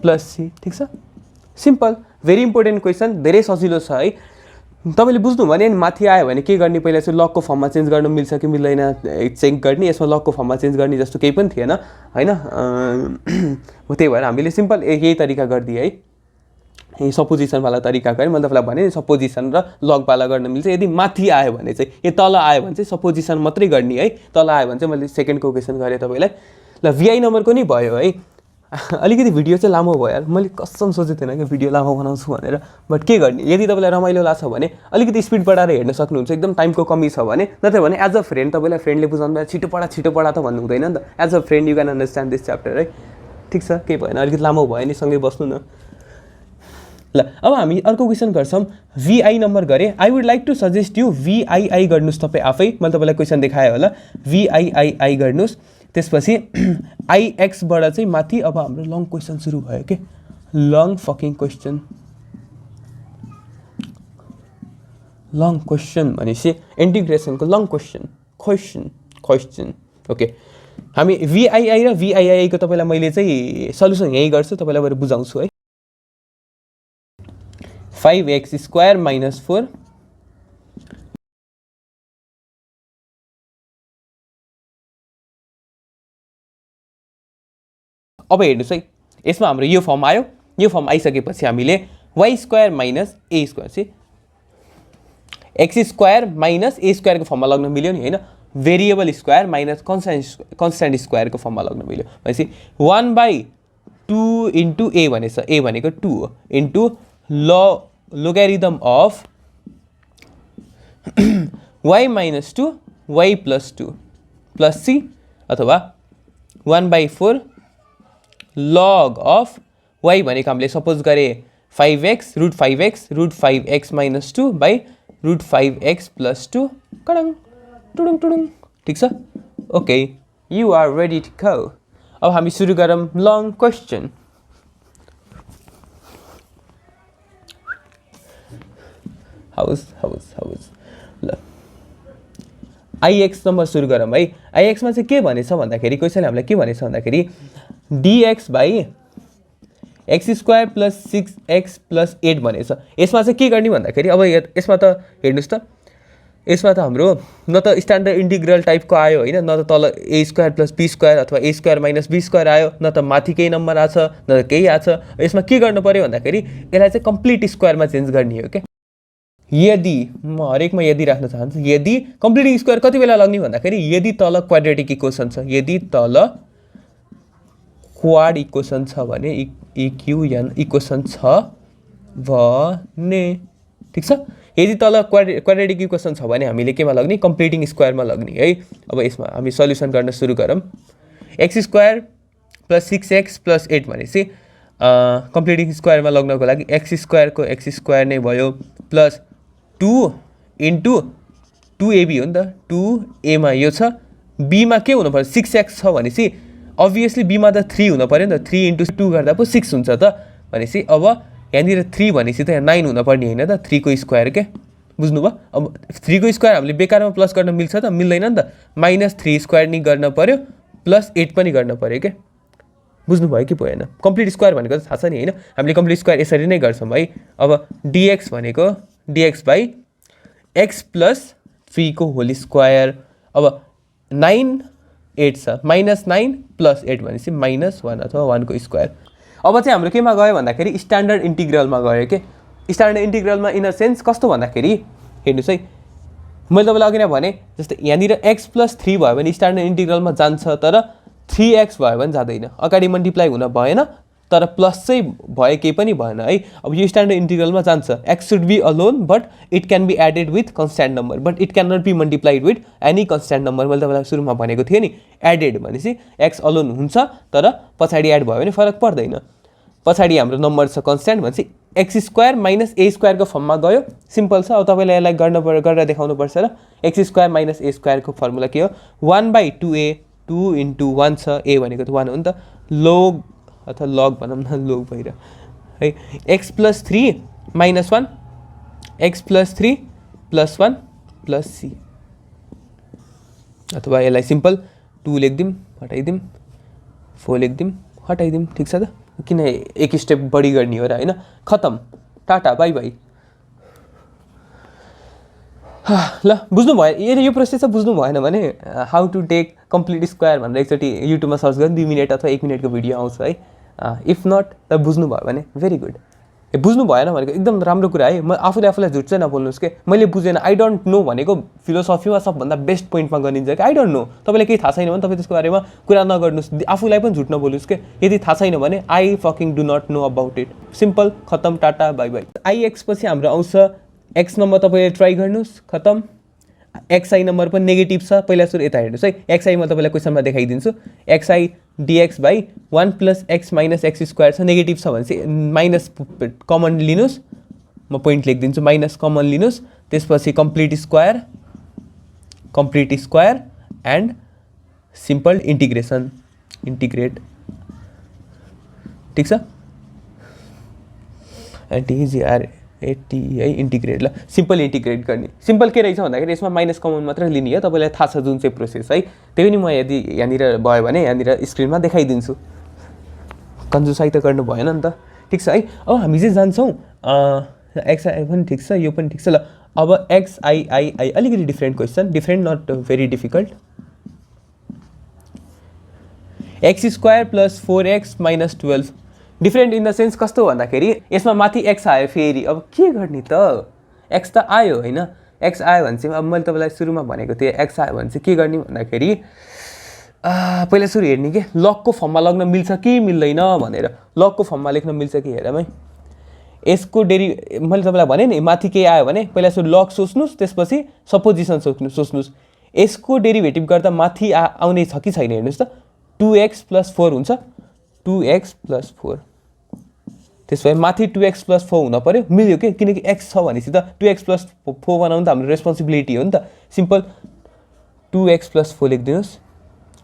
प्लस c, ठिक छ, सिम्पल, भेरी इम्पोर्टेन्ट क्वेसन, धेरै सजिलो छ है। तपाईँले बुझ्नु भने अनि माथि आयो भने के गर्ने, पहिला चाहिँ लगको फर्ममा चेन्ज गर्न मिल्छ कि मिल्दैन चेक गर्ने। यसमा लगको फर्ममा चेन्ज गर्ने जस्तो केही पनि थिएन होइन। त्यही भएर हामीले सिम्पल यही तरिका गरिदिएँ है, यही सपोजिसनवाला तरिका गरेँ। मैले तपाईँलाई भने सपोजिसन र लगवाला गर्न मिल्छ। यदि माथि आयो भने चाहिँ, यो तल आयो भने चाहिँ सपोजिसन मात्रै गर्ने है। तल आयो भने चाहिँ मैले सेकेन्डको क्वेसन गरेँ तपाईँलाई। ल VI नम्बरको नि भयो है। अलिकति भिडियो चाहिँ लामो भयो यार, मैले कसम सोचेको थिएन कि भिडियो लामो बनाउँछु भनेर। बट के गर्ने, यदि तपाईँलाई रमाइलो लाग्छ भने अलिकति स्पिड बढाएर हेर्न सक्नुहुन्छ, एकदम टाइमको कमी छ भने। नत्र भने एज अ फ्रेन्ड तपाईँलाई फ्रेन्डले बुझाउनु भयो छिटो पढा त भन्नु हुँदैन नि त। As a friend you can understand this chapter है। ठिक छ, केही भएन, अलिकति लामो भयो नि, सँगै बस्नु न। ल अब हामी अर्को क्वेसन गर्छौँ। VI नम्बर गरेँ। I would like to suggest you VII गर्नुहोस् तपाईँ आफै। मैले तपाईँलाई क्वेसन देखाएँ होला, VII गर्नुहोस्। त्यसपछि IX बाट चाहिँ माथि अब हाम्रो लङ क्वेसन सुरु भयो के, long fucking question. Long question भनेपछि इन्टिग्रेसनको लङ क्वेसन। ओके, हामी VII र VII को तपाईँलाई मैले चाहिँ सल्युसन यही गर्छु, तपाईँलाई बरु बुझाउँछु है। 5x² - 4 अब हेर्नुहोस् है, यसमा हाम्रो यो फर्म आयो। यो फर्म आइसकेपछि हामीले y² - a² चाहिँ x² - a² को फर्ममा लग्न मिल्यो नि होइन। भेरिएबल स्क्वायर माइनस कन्स्ट्यान्ट स्क्वायरको फर्ममा लग्न मिल्यो भनेपछि 1/2 इन्टु a भनेछ। a भनेको 2 हो, into logarithm of y - 2 y + 2 plus c, अथवा 1/4 log अफ y भनेको हामीले सपोज गरे 5x √5x - 2 बाई √5x + 2 कडङ टुडुङ टुडुङ। ठिक छ, okay, you are ready to go. अब हामी सुरु गरौँ लङ क्वेसन। हाउस ल IX नम्बर सुरु गरौँ है। IX मा चाहिँ के भनेछ भन्दाखेरि, क्वेसनले हामीलाई के भनेछ भन्दाखेरि dx/x² + 6x + 8 भनेछ। यसमा चाहिँ के गर्ने भन्दाखेरि, अब यसमा त हेर्नुहोस् त, यसमा त हाम्रो न त स्ट्यान्डर्ड इन्टिग्रल टाइपको आयो होइन, न त तल a² + b² अथवा a² - b² आयो, न त माथि केही नम्बर आछ, न त केही आछ। यसमा के गर्नु पर्यो भन्दाखेरि यसलाई चाहिँ कम्प्लिट स्क्वायरमा चेन्ज गर्ने हो क्या। यदि म हरेकमा यदि राख्न चाहन्छु, यदि कम्प्लिटिङ स्क्वायर कति बेला लग्ने भन्दाखेरि यदि तल क्वाड्रेटिक इक्वेसन छ, यदि तल क्वाड इक्वेसन छ भने, इक्युएन इक्वेसन छ भने, ठिक छ। यदि तल क्वाड्रेटिक इक्वेसन छ भने हामीले केमा लग्ने, कम्प्लिटिङ स्क्वायरमा लग्ने है। अब यसमा हामी सल्युसन गर्न सुरु गरौँ। x² + 6x + 8 भनेपछि कम्प्लिटिङ स्क्वायरमा लग्नको लागि x² को x² नै भयो, प्लस 2 इन्टु 2ab हो नि त। 2a मा यो छ, b मा के हुनु पर्छ, 6x छ भनेपछि अभियसली b मा त 3 हुनु पर्यो नि त। 3 इन्टु 2 गर्दा पो 6 हुन्छ त भनेपछि अब यहाँनिर 3 भनेपछि त यहाँ 9 हुनुपर्ने होइन त, 3 को स्क्वायर के। बुझ्नुभयो? अब 3 को स्क्वायर हामीले बेकारमा प्लस गर्न मिल्छ त, मिल्दैन नि त। -3² नि गर्न पर्यो, प्लस 8 पनि गर्न पर्यो के। बुझ्नुभयो कि भएन? कम्प्लिट स्क्वायर भनेको त थाहा छ नि होइन, हामीले कम्प्लिट स्क्वायर यसरी नै गर्छौँ है। अब dx भनेको dx/x + 3 को होल स्क्वायर। अब 9 8 छ, -9 + 8 भनेपछि -1 अथवा 1 को स्क्वायर। अब चाहिँ हाम्रो केमा गयो भन्दाखेरि स्ट्यान्डर्ड इन्टिग्रलमा गयो के। स्ट्यान्डर्ड इन्टिग्रलमा इन अ सेन्स कस्तो भन्दाखेरि हेर्नुहोस् है, मैले तपाईँलाई अघि नै भने जस्तै यहाँनिर x + 3 भयो भने स्ट्यान्डर्ड इन्टिग्रलमा जान्छ, तर 3x भयो भने जाँदैन। अगाडि मल्टिप्लाई हुन भएन, तर प्लस चाहिँ भयो, केही पनि भएन है। अब यो स्ट्यान्डर्ड इन्टिग्रलमा जान्छ, x should be alone but it can be added with constant number, but it can not be multiplied with any constant number. मैले तपाईँलाई सुरुमा भनेको थिएँ नि, एडेड भनेपछि x अलोन हुन्छ, तर पछाडि एड भयो भने फरक पर्दैन। पछाडि हाम्रो नम्बर छ कन्स्ट्यान्ट भनेपछि x² - a² को फर्ममा गयो। सिम्पल छ। अब तपाईँलाई यसलाई गरेर देखाउनुपर्छ र x² - a² को फर्मुला के हो, 1/2a, 2 इन्टु 1 छ, a भनेको त 1 हो नि त, लोग अथवा लग भनौँ न, लोग भइरह है। x + 3 - 1, x + 3 + 1 + c, अथवा यसलाई सिम्पल 2 लेखिदिउँ, हटाइदिउँ, 4 लेखिदिउँ, हटाइदिउँ। ठिक छ त, किन एक स्टेप बढी गर्ने हो र होइन। खतम, टाटा बाई बाई। ल बुझ्नु भयो यदि यो प्रोसेस चाहिँ बुझ्नु भएन भने how to take complete square भनेर एकचोटि युट्युबमा सर्च गरेर 2 मिनट अथवा 1 मिनटको भिडियो आउँछ है। इफ नट त बुझ्नु भयो भने भेरी गुड। बुझ्नु भएन भनेको एकदम राम्रो कुरा है। म आफूलाई झुट चाहिँ नबोल्नुहोस् के, मैले बुझेन आई डोन्ट नो भनेको फिलोसफीमा सबभन्दा बेस्ट पोइन्टमा गरिन्छ कि आई डोन्ट नो। तपाईँलाई केही थाहा छैन भने तपाईँ त्यसको बारेमा कुरा नगर्नुहोस्, आफूलाई पनि झुट नबोल्नुहोस् के। यदि थाहा छैन भने I fucking do not know about it, simple, खतम, टाटा बाई बाई। आइएक्स पछि हाम्रो आउँछ एक्स नम्बर, तपाईँले ट्राई गर्नुहोस्, खतम। एक्सआई नम्बर पनि नेगेटिभ छ, पहिला सुरु यता हेर्नुहोस् है। एक्सआई म तपाईँलाई क्वेसनमा देखाइदिन्छु। XI dx by 1 + x - x square छ, नेगेटिभ छ भने चाहिँ माइनस कमन लिनुहोस्, म पोइन्ट लेखिदिन्छु, माइनस कमन लिनुहोस्। त्यसपछि complete square and simple integration, integrate, ठिक छ। एटी है इन्टिग्रेट, ल सिम्पल इन्टिग्रेट गर्ने। सिम्पल के रहेछ भन्दाखेरि यसमा माइनस कमन मात्रै लिने हो, तपाईँलाई थाहा छ जुन चाहिँ प्रोसेस है। त्यही पनि म यदि यहाँनिर भयो भने यहाँनिर स्क्रिनमा देखाइदिन्छु। कन्जुसाइ त गर्नु भएन नि त, ठिक छ है। अब हामी चाहिँ जान्छौँ एक्सआई पनि ठिक छ, यो पनि ठिक छ। ल अब एक्सआइआई अलिकति different question, different not very difficult. x² + 4x - 12 different in the sense कस्तो भन्दाखेरि यसमा माथि एक्स आयो फेरि, अब के गर्ने त, एक्स त आयो होइन, एक्स आयो भने चाहिँ अब मैले तपाईँलाई सुरुमा भनेको थिएँ एक्स आयो भने चाहिँ के गर्ने भन्दाखेरि पहिला सुरु हेर्ने के लगको फर्ममा लग्न मिल्छ कि मिल्दैन भनेर। लगको फर्ममा लेख्न मिल्छ कि हेरौँ है। यसको मैले तपाईँलाई भने नि माथि के आयो भने पहिला सुरु लग सोच्नुहोस्, त्यसपछि सपोजिसन सोच्नुहोस्। यसको डेरिभेटिभ गर्दा माथि आउने छ कि छैन हेर्नुहोस् त, 2x + 4 हुन्छ, 2x + 4। त्यसो भए माथि 2x + 4 हुन पऱ्यो, मिल्यो के, किनकि x छ भनेपछि त 2x + 4 बनाउनु त हाम्रो रेस्पोन्सिबिलिटी हो नि त। सिम्पल 2x + 4 लेखिदिनुहोस्,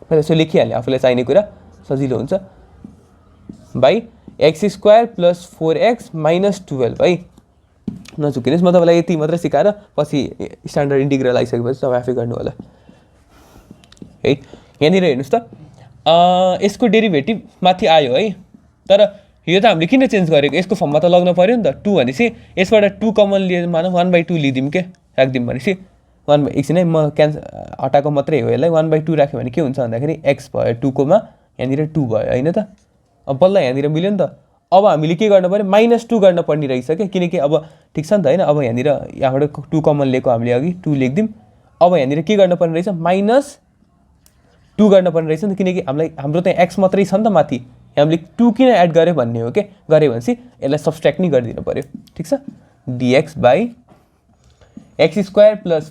पहिला यसो लेखिहाल्यो, आफूलाई चाहिने कुरा सजिलो हुन्छ। बाई x² + 4x - 12 है। नचुकिनुहोस्, म तपाईँलाई यति मात्रै सिकाएर पछि स्ट्यान्डर्ड इन्टिग्रल आइसकेपछि तपाईँ आफै गर्नु होला है। यहाँनिर हेर्नुहोस् त, यसको डेरिभेटिभ माथि आयो है, तर यो त हामीले किन चेन्ज गरेको, यसको फर्ममा त लग्न पऱ्यो नि त। 2 भनेपछि यसबाट 2 कमन लिएर मानौँ 1/2 लिदिउँ के, राखिदिउँ भनेपछि 1 एकछिन है, म हटाएको मात्रै हो यसलाई। 1/2 राख्यो भने के हुन्छ भन्दाखेरि x भयो, 2 कोमा यहाँनिर 2 भयो होइन त। अब बल्ल यहाँनिर मिल्यो नि त। अब हामीले के गर्नु पऱ्यो, -2 गर्न पर्ने रहेछ क्या, किनकि अब ठिक छ नि त होइन। अब यहाँनिर यहाँबाट 2 कमन लिएको हामीले अघि 2 लेखिदिउँ। अब यहाँनिर के गर्न पर्ने रहेछ, -2 गर्न पर्ने रहेछ नि त, किनकि हाम्रो त्यहाँ x मात्रै छ नि त माथि, हामीले 2 किन एड गऱ्यो भन्ने हो के। गऱ्यो भनेपछि यसलाई सब्सट्र्याक्ट नै गरिदिनु पऱ्यो, ठिक छ। dx बाई x² +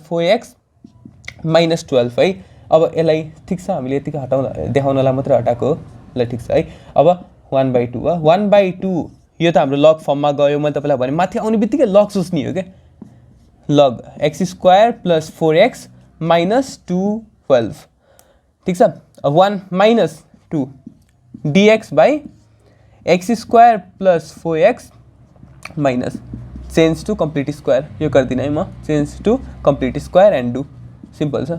4x - 12 है। अब यसलाई ठिक छ, हामीले यतिकै देखाउनलाई मात्रै हटाएको हो, ल ठिक छ है। अब 1/2 हो, 1/2 यो त हाम्रो लग फर्ममा गयो। मैले तपाईँलाई भने माथि आउने बित्तिकै लग सोच्ने हो क्या, लग x² + 4x - 12, ठिक छ। 1 - 2 dx by x² + 4x - change to complete square, यो गरिदिनु है म, change to complete square and do, simple छ,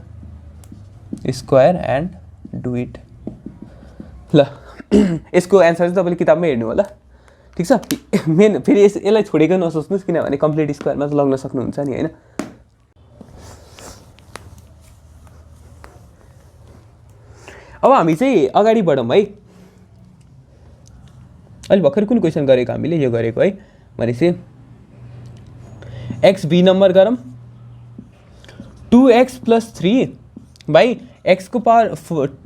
स्क्वायर एन्ड डु इट। ल यसको एन्सर चाहिँ तपाईँले किताबमै हेर्नु होला, ठिक छ। मेन फेरि यसलाई छोडेको नसोच्नुहोस्, किनभने कम्प्लिट स्क्वायरमा त लग्न सक्नुहुन्छ नि होइन। अब हामी चाहिँ अगाडि बढौँ है। अहिले भर्खर कुन क्वेसन गरेको हामीले, यो गरेको है भनेपछि एक्स भी नम्बर गरौँ, 2x + 3 बाई x को पावर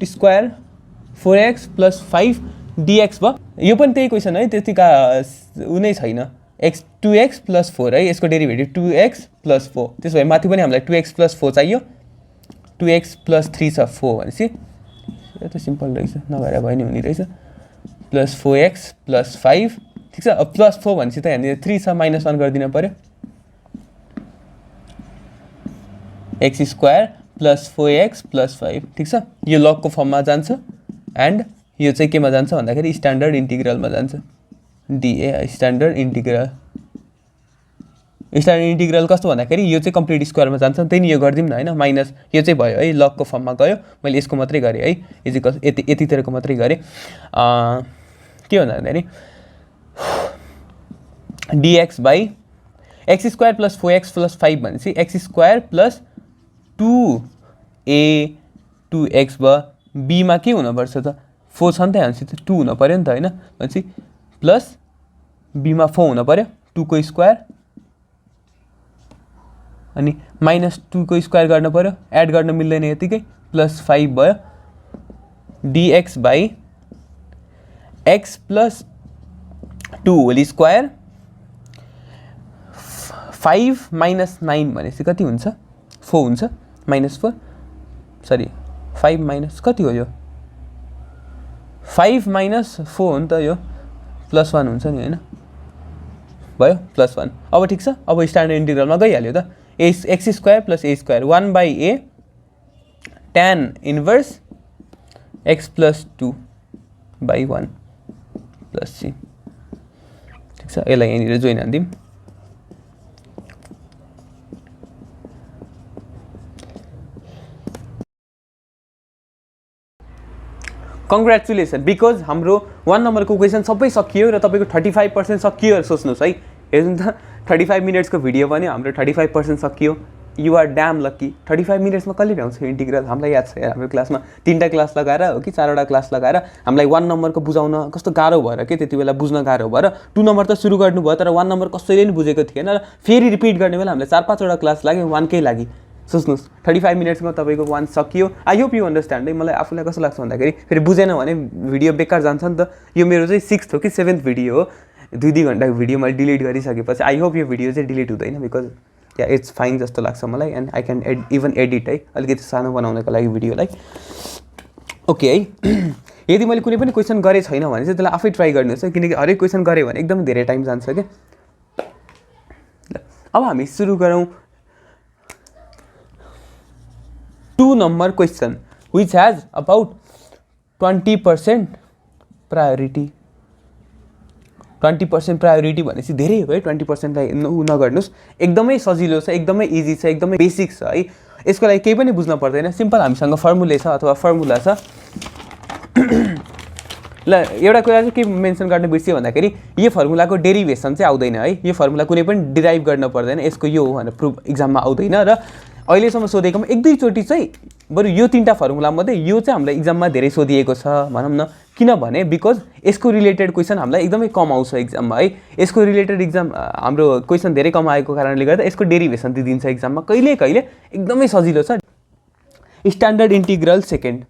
स्क्वायर 4x + 5 dx भयो। यो पनि त्यही क्वेसन है, त्यतिका उ नै छैन। 2x + 4 है, यसको डेरिभेटिभ 2x + 4। त्यसो भए माथि पनि हामीलाई 2x + 4 चाहियो, 2x + 3 छ 4 भनेपछि यो त सिम्पल रहेछ, नभएर भयो नि हुने रहेछ, + 4x + 5, ठिक छ। अब +4 भनेपछि त यहाँनिर 3 छ, -1 गरिदिनु पऱ्यो, x² + 4x + 5, ठिक छ। यो लगको फर्ममा जान्छ एन्ड यो चाहिँ केमा जान्छ भन्दाखेरि स्ट्यान्डर्ड इन्टिग्रलमा जान्छ, dA standard integral. Standard integral कस्तो भन्दाखेरि यो चाहिँ कम्प्लिट स्क्वायरमा जान्छ, त्यही नि यो गरिदिउँ न होइन, माइनस यो चाहिँ भयो है, लगको फर्ममा गयो। मैले यसको मात्रै गरेँ है, इजिकल यतितिरको मात्रै गरेँ। के भन्दाखेरि dx by x square plus 4x plus 5 भनेपछि x square plus 2a 2x भयो। बीमा के हुनुपर्छ त 4 छ नि त भनेपछि त 2 हुनु पऱ्यो नि त होइन। भनेपछि प्लस बीमा 4 हुनु पऱ्यो 2 को स्क्वायर अनि माइनस 2 को स्क्वायर गर्नु पऱ्यो, एड गर्न मिल्दैन यतिकै, प्लस 5 भयो dx by x plus 2 whole square 5 minus 9 भनेपछि कति हुन्छ 4 हुन्छ माइनस 4 सरी 5 माइनस कति हो यो 5 माइनस 4 हो नि त यो प्लस 1 हुन्छ नि होइन भयो प्लस 1। अब ठिक छ, अब स्ट्यान्डर्ड इन्टिग्रलमा गइहाल्यो त x square plus a square 1 by a tan inverse x plus 2 by 1 plus c. ठिक छ, यसलाई यहाँनिर जोइन हानिदिउँ। कङ्ग्रेचुलेसन बिकज हाम्रो 1 नम्बरको क्वेसन सबै सकियो र तपाईँको 35% सकियो सोच्नुहोस् है। हेर्नु त 35 मिनट्सको भिडियो पनि हाम्रो 35% सकियो। You are damn lucky. 35 मिनट्समा कसले भ्याउँछ इन्टिग्रल? हामीलाई याद छ यार, हाम्रो क्लासमा 3टा क्लास लगाएर हो कि 4वटा क्लास लगाएर हामीलाई 1 नम्बरको बुझाउन कस्तो गाह्रो भएर के त्यति बेला बुझ्न गाह्रो भएर 2 नम्बर त सुरु गर्नुभयो तर 1 नम्बर कसैले नि बुझेको थिएन र फेरि रिपिट गर्ने बेला हामीलाई 4-5वटा क्लास लाग्यो 1कै लागि। सोच्नुहोस् 35 मिनट्समा तपाईँको 1 सकियो। आई होप यु अन्डरस्ट्यान्ड है। मलाई आफूलाई कस्तो लाग्छ भन्दाखेरि फेरि बुझेन भने भिडियो बेकार जान्छ नि त। यो मेरो चाहिँ 6th हो कि 7th भिडियो हो। 2-2 घन्टाको भिडियो मैले डिलिट गरिसकेपछि आई होप यो भिडियो चाहिँ डिलिट हुँदैन बिकज या इट्स फाइन जस्तो लाग्छ मलाई and I can even edit है अलिकति सानो बनाउनको लागि भिडियोलाई। ओके है। यदि मैले कुनै पनि क्वेसन गरेँ छैन भने चाहिँ त्यसलाई आफै ट्राई गर्नुहोस् है किनकि हरेक क्वेसन गरेँ भने एकदम धेरै टाइम जान्छ क्या। अब हामी सुरु गरौँ 2 number question which has about 20% priority. 20% priority भनेपछि धेरै हो है। 20%लाई नगर्नुहोस्, एकदमै सजिलो छ, एकदमै इजी छ, एकदमै बेसिक छ है। यसको लागि केही पनि बुझ्न पर्दैन, सिम्पल हामीसँग फर्मुले छ अथवा फर्मुला छ। ल एउटा कुरा चाहिँ के मेन्सन गर्न बिर्सियो भन्दाखेरि यो फर्मुलाको डेरिभेसन चाहिँ आउँदैन है। यो फर्मुला कुनै पनि डिराइभ गर्न पर्दैन, यसको यो हो भनेर प्रुफ इक्जाममा आउँदैन र अहिलेसम्म सोधेकोमा 1-2 चोटि चाहिँ बरु यो 3टा फर्मुला मध्ये यो चाहिँ हामीलाई इक्जाममा धेरै सोधिएको छ भनौँ न। किनभने बिकज यसको रिलेटेड क्वेसन हामीलाई एकदमै कम आउँछ इक्जाममा है। यसको रिलेटेड इक्जाम हाम्रो क्वेसन धेरै कम आएको कारणले गर्दा यसको डेरिभेसन दिइदिन्छ इक्जाममा। कहिले कहिले एकदमै सजिलो छ। Standard integral second.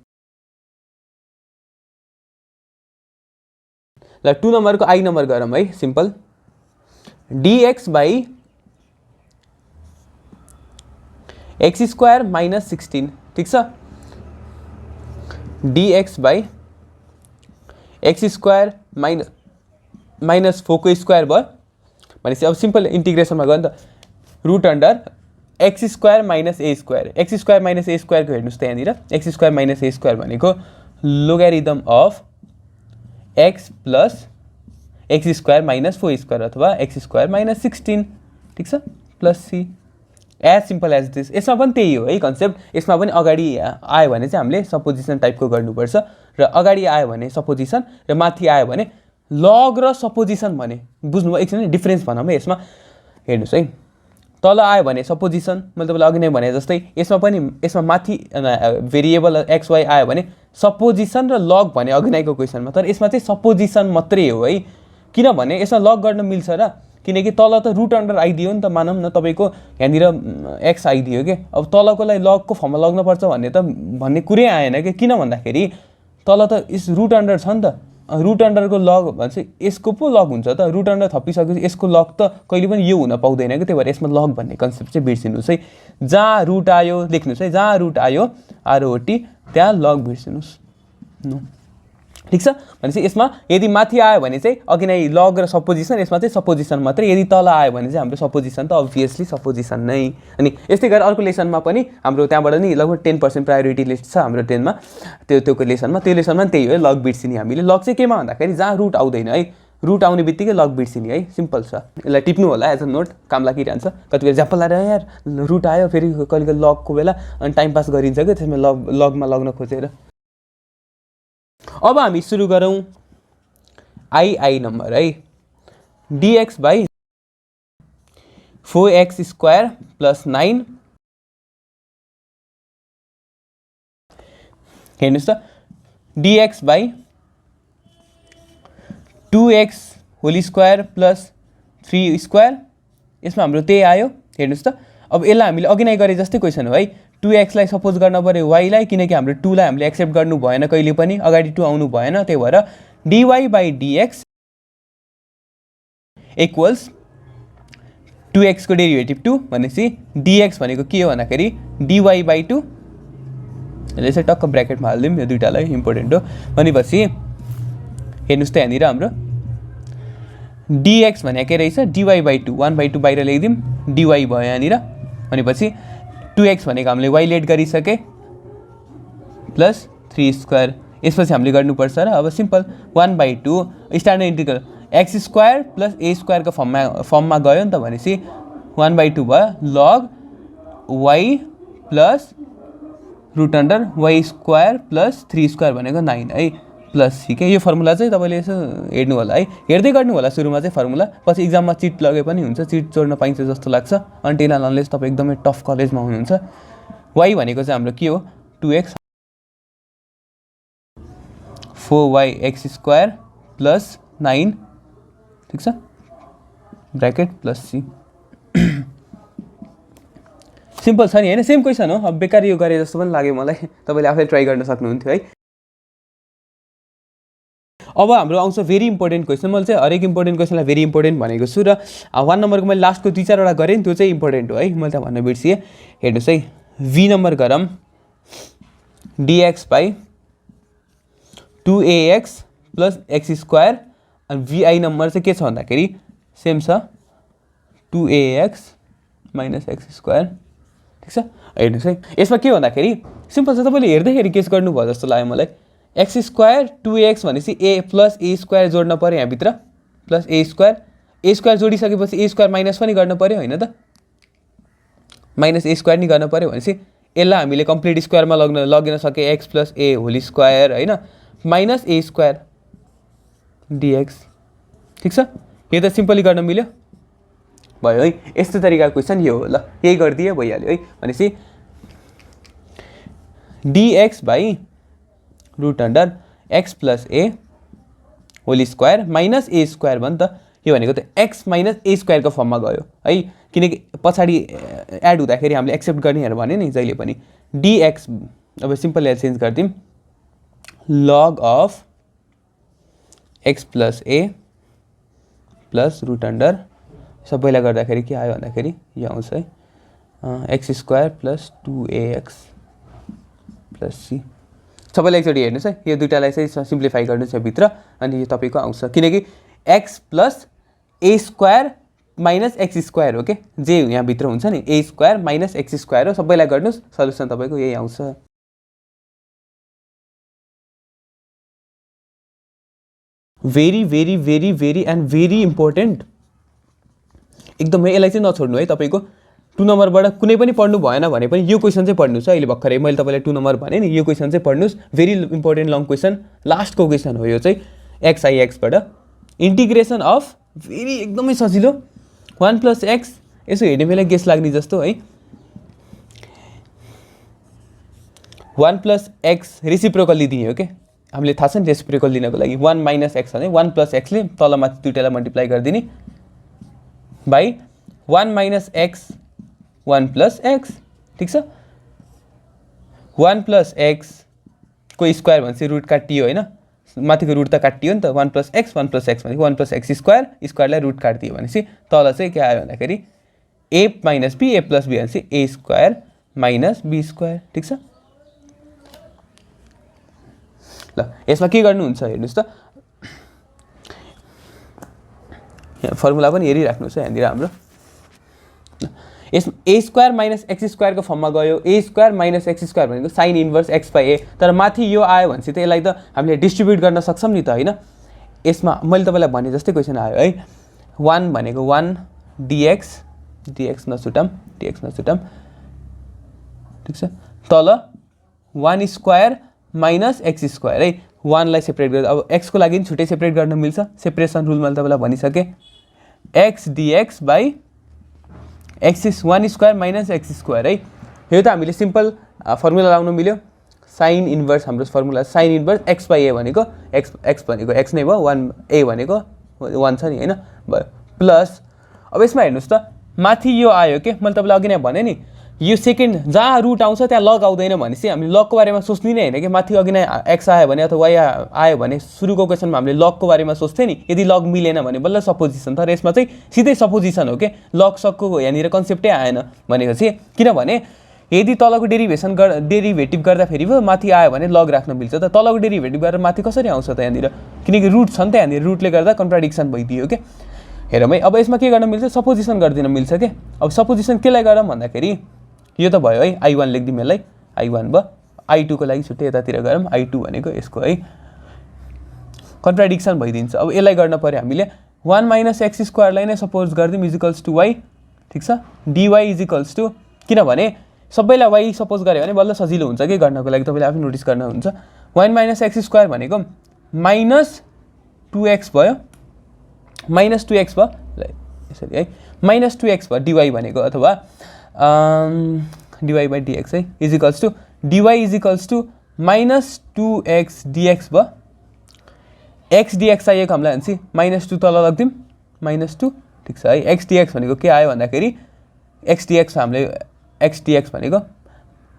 ल 2 नम्बरको आई नम्बर गरौँ है simple. dx by x square minus 16। ठिक छ, dx by x square minus 4 को स्क्वायर भयो भनेपछि अब सिम्पल इन्टिग्रेसनमा गयो नि त। Root under X square minus A square. X square minus A स्क्वायरको हेर्नुहोस् त यहाँनिर X square minus A square भनेको logarithm of X plus X square minus 4 square अथवा एक्स स्क्वायर माइनस 16। ठिक छ, plus C as simple as this. यसमा पनि त्यही हो है कन्सेप्ट। यसमा पनि अगाडि आयो भने चाहिँ हामीले सपोजिसन टाइपको गर्नुपर्छ र अगाडि आयो भने सपोजिसन र माथि आयो भने लग र सपोजिसन भने बुझ्नुभयो। एकछिन डिफ्रेन्स भनौँ है यसमा। हेर्नुहोस् है, तल आयो भने सपोजिसन मैले तपाईँलाई अघि नै भने जस्तै यसमा पनि यसमा माथि भेरिएबल एक्स वाई आयो भने सपोजिसन र लग भने अघि नैको क्वेसनमा। तर यसमा चाहिँ सपोजिसन मात्रै हो है। किनभने यसमा लग गर्न मिल्छ र किनकि तल त रुट अन्डर आइदियो नि त। मानौँ न तपाईँको यहाँनिर एक्स आइदियो कि अब तलकोलाई लगको फर्ममा लग्नुपर्छ भन्ने कुरै आएन कि। किन भन्दाखेरि तल त यस रुट अन्डर छ नि त। रुट अन्डरको लग भन्छ यसको पो लग हुन्छ त। रुट अन्डर थपिसकेपछि यसको लग त कहिले पनि यो हुन पाउँदैन कि। त्यही भएर यसमा लग भन्ने कन्सेप्ट चाहिँ बिर्सिनुहोस् है। जहाँ रुट आयो लेख्नुहोस् है, जहाँ रुट आयो आरओटी त्यहाँ लग बिर्सिनुहोस्। ठिक छ, भनेपछि यसमा यदि माथि आयो भने चाहिँ अघि नै लग र सपोजिसन, यसमा चाहिँ सपोजिसन मात्रै। यदि तल आयो भने चाहिँ हाम्रो सपोजिसन त अभियसली सपोजिसन नै। अनि यस्तै गरेर अर्को लेसनमा पनि हाम्रो त्यहाँबाट नि लगभग 10% प्रायोरिटी लिस्ट छ हाम्रो 10मा। त्यो लेसनमा पनि त्यही हो, लग बिर्सिने हामीले। लग चाहिँ केमा भन्दाखेरि जहाँ रुट आउँदैन है, रुट आउने बित्तिकै लग बिर्सिने है। सिम्पल छ, यसलाई टिप्नु होला एज अ नोट, काम लागिरहन्छ। कति बेला झ्याप्प लाएर यार रुट आयो फेरि कहिले कहिले लगको बेला अनि टाइम पास गरिन्छ क्या त्यसमा लगमा लग्न खोजेर। अब हामी सुरु गरौँ आई नम्बर है। dx बाई 4x² + 9 हेर्नुहोस् त dx by 2x whole square plus 3 square यसमा हाम्रो त्यही आयो हेर्नुहोस् त। अब यसलाई हामीले अघि नै गरे जस्तै क्वेसन हो है। 2x लाई सपोज गर्न पर्यो y लाई किनकि हाम्रो 2 लाई हामीले एक्सेप्ट गर्नु भएन कहिले पनि अगाडि 2 आउनु भएन त्यही भएर dy by dx equals 2x को डेरिभेटिभ 2 भनेपछि dx भनेको के हो भन्दाखेरि dy by 2 यसले चाहिँ टक्क ब्र्याकेटमा हाल्दिउँ यो दुईटालाई इम्पोर्टेन्ट हो भनेपछि हेर्नुहोस् त यहाँनिर हाम्रो dx भने के रहेछ dy by 2 1/2 बाहिर ल्याइदिउँ dy भयो यहाँनिर भनेपछि 2x भनेको हामीले y लेट गरिसके प्लस 3 स्क्वायर यसपछि हामीले गर्नुपर्छ र अब simple 1/2 standard integral x² plus a² को फर्ममा गयो नि त भनेपछि 1/2 भयो log y plus root under y² plus 3 square भनेको 9 है प्लस सी के यो फर्मुला चाहिँ तपाईँले यसो हेर्नु होला है हेर्दै गर्नु होला सुरुमा चाहिँ फर्मुला पछि इक्जाममा चिट लगे पनि हुन्छ चिट जोड्न पाइन्छ जस्तो लाग्छ अन्टिल एन्ड अनलेस तपाईँ एकदमै टफ कलेजमा हुनुहुन्छ y भनेको चाहिँ हाम्रो के हो 2x 4yx² प्लस 9 ठिक छ ब्र्याकेट प्लस सी सिम्पल छ नि हैन सेम क्वेसन हो अब बेकार यो गरे जस्तो पनि लाग्यो मलाई तपाईँले आफै ट्राई गर्न सक्नुहुन्थ्यो है। अब हाम्रो आउँछ भेरी इम्पोर्टेन्ट क्वेसन मैले चाहिँ हरेक इम्पोर्टेन्ट क्वेसनलाई भेरी इम्पोर्टेन्ट भनेको छु र 1 नम्बरको मैले लास्टको 2-4 वटा गरेँ नि त्यो चाहिँ इम्पोर्टेन्ट हो है मैले त भन्न बिर्सिएँ हेर्नुहोस् है v नम्बर गरौँ dx by 2ax plus x² अनि vi नम्बर चाहिँ के छ भन्दाखेरि सेम छ 2ax माइनस x² ठिक छ हेर्नुहोस् है यसमा के भन्दाखेरि सिम्पल छ तपाईँले हेर्दाखेरि केस गर्नुभयो जस्तो लाग्यो मलाई x² 2x भनेपछि a प्लस a² जोड्न पर्यो यहाँभित्र प्लस a² जोडिसकेपछि a² माइनस पनि गर्न पर्यो होइन त माइनस a² नि गर्न पर्यो भनेपछि यसलाई हामीले कम्प्लिट स्क्वायरमा लगिन सके x plus a whole square होइन माइनस a² dx ठिक छ यो त सिम्पली गर्न मिल्यो भयो है यस्तो तरिकाको क्वेसन यो हो ल यही गरिदिए भइहाल्यो है भनेपछि dx by root under x plus a whole square minus a² भयो नि त यो भनेको त x माइनस a² को फर्ममा गयो है किनकि पछाडि एड हुँदाखेरि हामीले एक्सेप्ट गर्नेहरू भन्यो नि जहिले पनि dx अब सिम्पल यसलाई चेन्ज गरिदिउँ log of x plus a plus root under सबैलाई गर्दाखेरि के आयो भन्दाखेरि यो आउँछ है x² plus 2ax plus c सबैलाई एकचोटि हेर्नुहोस् है यो दुईटालाई चाहिँ सिम्प्लिफाई गर्नुहोस् भित्र अनि यो तपाईँको आउँछ किनकि x plus a² minus x² हो के जे यहाँभित्र हुन्छ नि a² माइनस x² हो सबैलाई गर्नुहोस् सल्युसन तपाईँको यही आउँछ। Very very very very and very important एकदमै यसलाई चाहिँ नछोड्नु है तपाईँको 2 नम्बरबाट कुनै पनि पढ्नु भएन भने पनि यो क्वेसन चाहिँ पढ्नुहोस् अहिले भर्खरै मैले तपाईँलाई 2 नम्बर भने नि यो क्वेसन चाहिँ पढ्नुहोस् भेरी इम्पोर्टेन्ट लङ क्वेसन लास्टको क्वेसन हो यो चाहिँ x बाट इन्टिग्रेसन अफ भेरी एकदमै सजिलो 1 प्लस x यसो हेर्ने बेला गेस लाग्ने जस्तो है 1 प्लस x रेसिप्रोकल्ली दिने हो के हामीले थाहा छ नि रेसिप्रोकल दिनको लागि 1 माइनस x भने 1 प्लस x ले तलमाथि दुईटालाई मल्टिप्लाई गरिदिने by 1 minus x 1 plus x ठिक छ 1 प्लस x को स्क्वायर भनेपछि रुट काटियो होइन माथिको रुट त काटियो नि त 1 प्लस x भनेको 1 प्लस x स्क्वायरलाई रुट काटिदियो भनेपछि तल चाहिँ के आयो भन्दाखेरि a minus b a plus b भनेपछि a² माइनस b² ठिक छ ल यसमा के गर्नुहुन्छ हेर्नुहोस् त फर्मुला पनि हेरिराख्नुहोस् है यहाँनिर हाम्रो यस a² माइनस x² को फर्ममा गयो a² माइनस x² भनेको sine inverse x by a तर माथि यो आयो भनेपछि त यसलाई त हामीले डिस्ट्रिब्युट गर्न सक्छौँ नि त होइन यसमा मैले तपाईँलाई भने जस्तै क्वेसन आयो है 1 भनेको 1 dx नछुटाम ठिक छ तल 1 स्क्वायर माइनस x² है 1 लाई सेपरेट गर्दा अब x को लागि छुट्टै सेपरेट गर्न मिल्छ सेपरेसन रुल मैले तपाईँलाई भनिसकेँ x dx by X 1 square minus X square है। यो त हामीले सिम्पल फर्मुला लगाउनु मिल्यो। साइन इन्भर्स हाम्रो formula sine inverse x by A भनेको एक्स भनेको एक्स नै भयो, 1 ए भनेको 1 छ नि होइन, भयो प्लस अब यसमा हेर्नुहोस् त माथि यो आयो के, मैले तपाईँलाई अघि नै भने नि यो सेकेन्ड जहाँ रुट आउँछ त्यहाँ लग आउँदैन भनेपछि हामीले लगको बारेमा सोच्ने नै होइन कि माथि अघि नै एक्स आयो भने अथवा वाइ आयो भने सुरुको क्वेसनमा हामीले लगको बारेमा सोच्थ्यो नि, यदि लग मिलेन भने बल्ल सपोजिसन। तर यसमा चाहिँ सिधै सपोजिसन हो कि, लग सकको यहाँनिर कन्सेप्टै आएन भनेको चाहिँ, किनभने यदि तलको डेरिभेटिभ गर्दाखेरि पो माथि आयो भने लग राख्न मिल्छ त, तलको डेरिभेटिभ गरेर माथि कसरी आउँछ त यहाँनिर, किनकि रुट छ नि त यहाँनिर, रुटले गर्दा कन्ट्राडिक्सन भइदियो क्या। हेरौँ है, अब यसमा के गर्न मिल्छ, सपोजिसन गरिदिन मिल्छ कि। अब सपोजिसन केलाई गरौँ भन्दाखेरि यो त भयो है, I1 लेखिदिउँ यसलाई, I1 भयो, I2 को लागि छुट्टै यतातिर गरौँ, I2 भनेको यसको है कन्ट्राडिक्सन भइदिन्छ। अब यसलाई गर्न पऱ्यो हामीले 1 माइनस एक्स स्क्वायरलाई नै सपोज गरिदिउँ इजिकल्स टु वाइ, ठिक छ, डिवाई इजिकल्स टु, किनभने सबैलाई वाइ सपोज गऱ्यो भने बल्ल सजिलो हुन्छ कि गर्नको लागि, तपाईँले आफै नोटिस गर्नुहुन्छ। 1 माइनस एक्स स्क्वायर भनेको माइनस 2x भयो, माइनस 2x भयो यसरी है, माइनस 2x भयो डिवाई भनेको, अथवा डिवाई बाई डिएक्स है equals to dy equals to minus 2x dx भयो। एक्स डिएक्स चाहिएको हामीलाई भनेपछि माइनस 2 तल लगिदिउँ, माइनस 2, ठिक छ है। एक्स डिएक्स भनेको के आयो भन्दाखेरि एक्स डिएक्स हामीले एक्स डिएक्स भनेको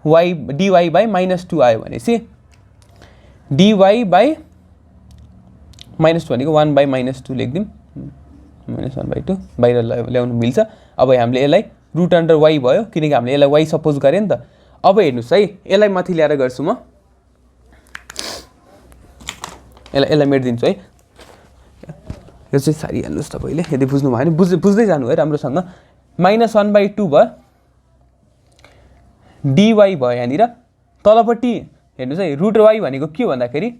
वाइ डिवाई बाई माइनस 2 आयो भनेपछि डिवाई बाई माइनस 2 भनेको 1 बाई माइनस 2 लेखिदिउँ, माइनस 1 बाई 2 बाहिर ल्याउनु मिल्छ। अब हामीले यसलाई रुट अन्डर वाइ भयो, किनकि हामीले यसलाई वाइ सपोज गऱ्यो नि त। अब हेर्नुहोस् है, यसलाई माथि ल्याएर गर्छु म, यसलाई मेटिदिन्छु है, यो चाहिँ सारिहाल्नुहोस् तपाईँले यदि बुझ्नु भयो भने बुझ्दै जानु है राम्रोसँग। माइनस 1 बाई 2 भयो, डिवाई भयो यहाँनिर, तलपट्टि हेर्नुहोस् है रुट वाइ भनेको के भन्दाखेरि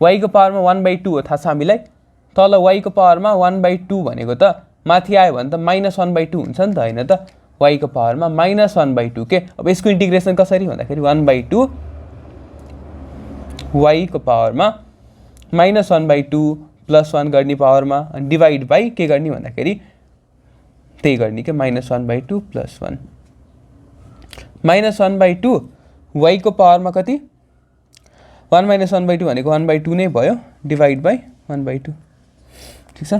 वाइको पावरमा 1 बाई 2 हो, थाहा छ हामीलाई, तल वाइको पावरमा 1 बाई 2 भनेको त माथि आयो भने त माइनस 1 बाई 2 हुन्छ नि त होइन त, वाइको पावरमा माइनस 1 बाई 2 के। अब यसको इन्टिग्रेसन कसरी भन्दाखेरि 1 बाई 2 वाइको पावरमा माइनस 1 बाई 2 प्लस 1 गर्ने पावरमा, अनि डिभाइड बाई के गर्ने भन्दाखेरि त्यही गर्ने के, minus 1 by 2 plus 1, minus 1 by 2 वाइको पावरमा कति 1 माइनस 1 बाई 2 भनेको 1 बाई 2 नै भयो, डिभाइड बाई 1 बाई 2, ठिक छ,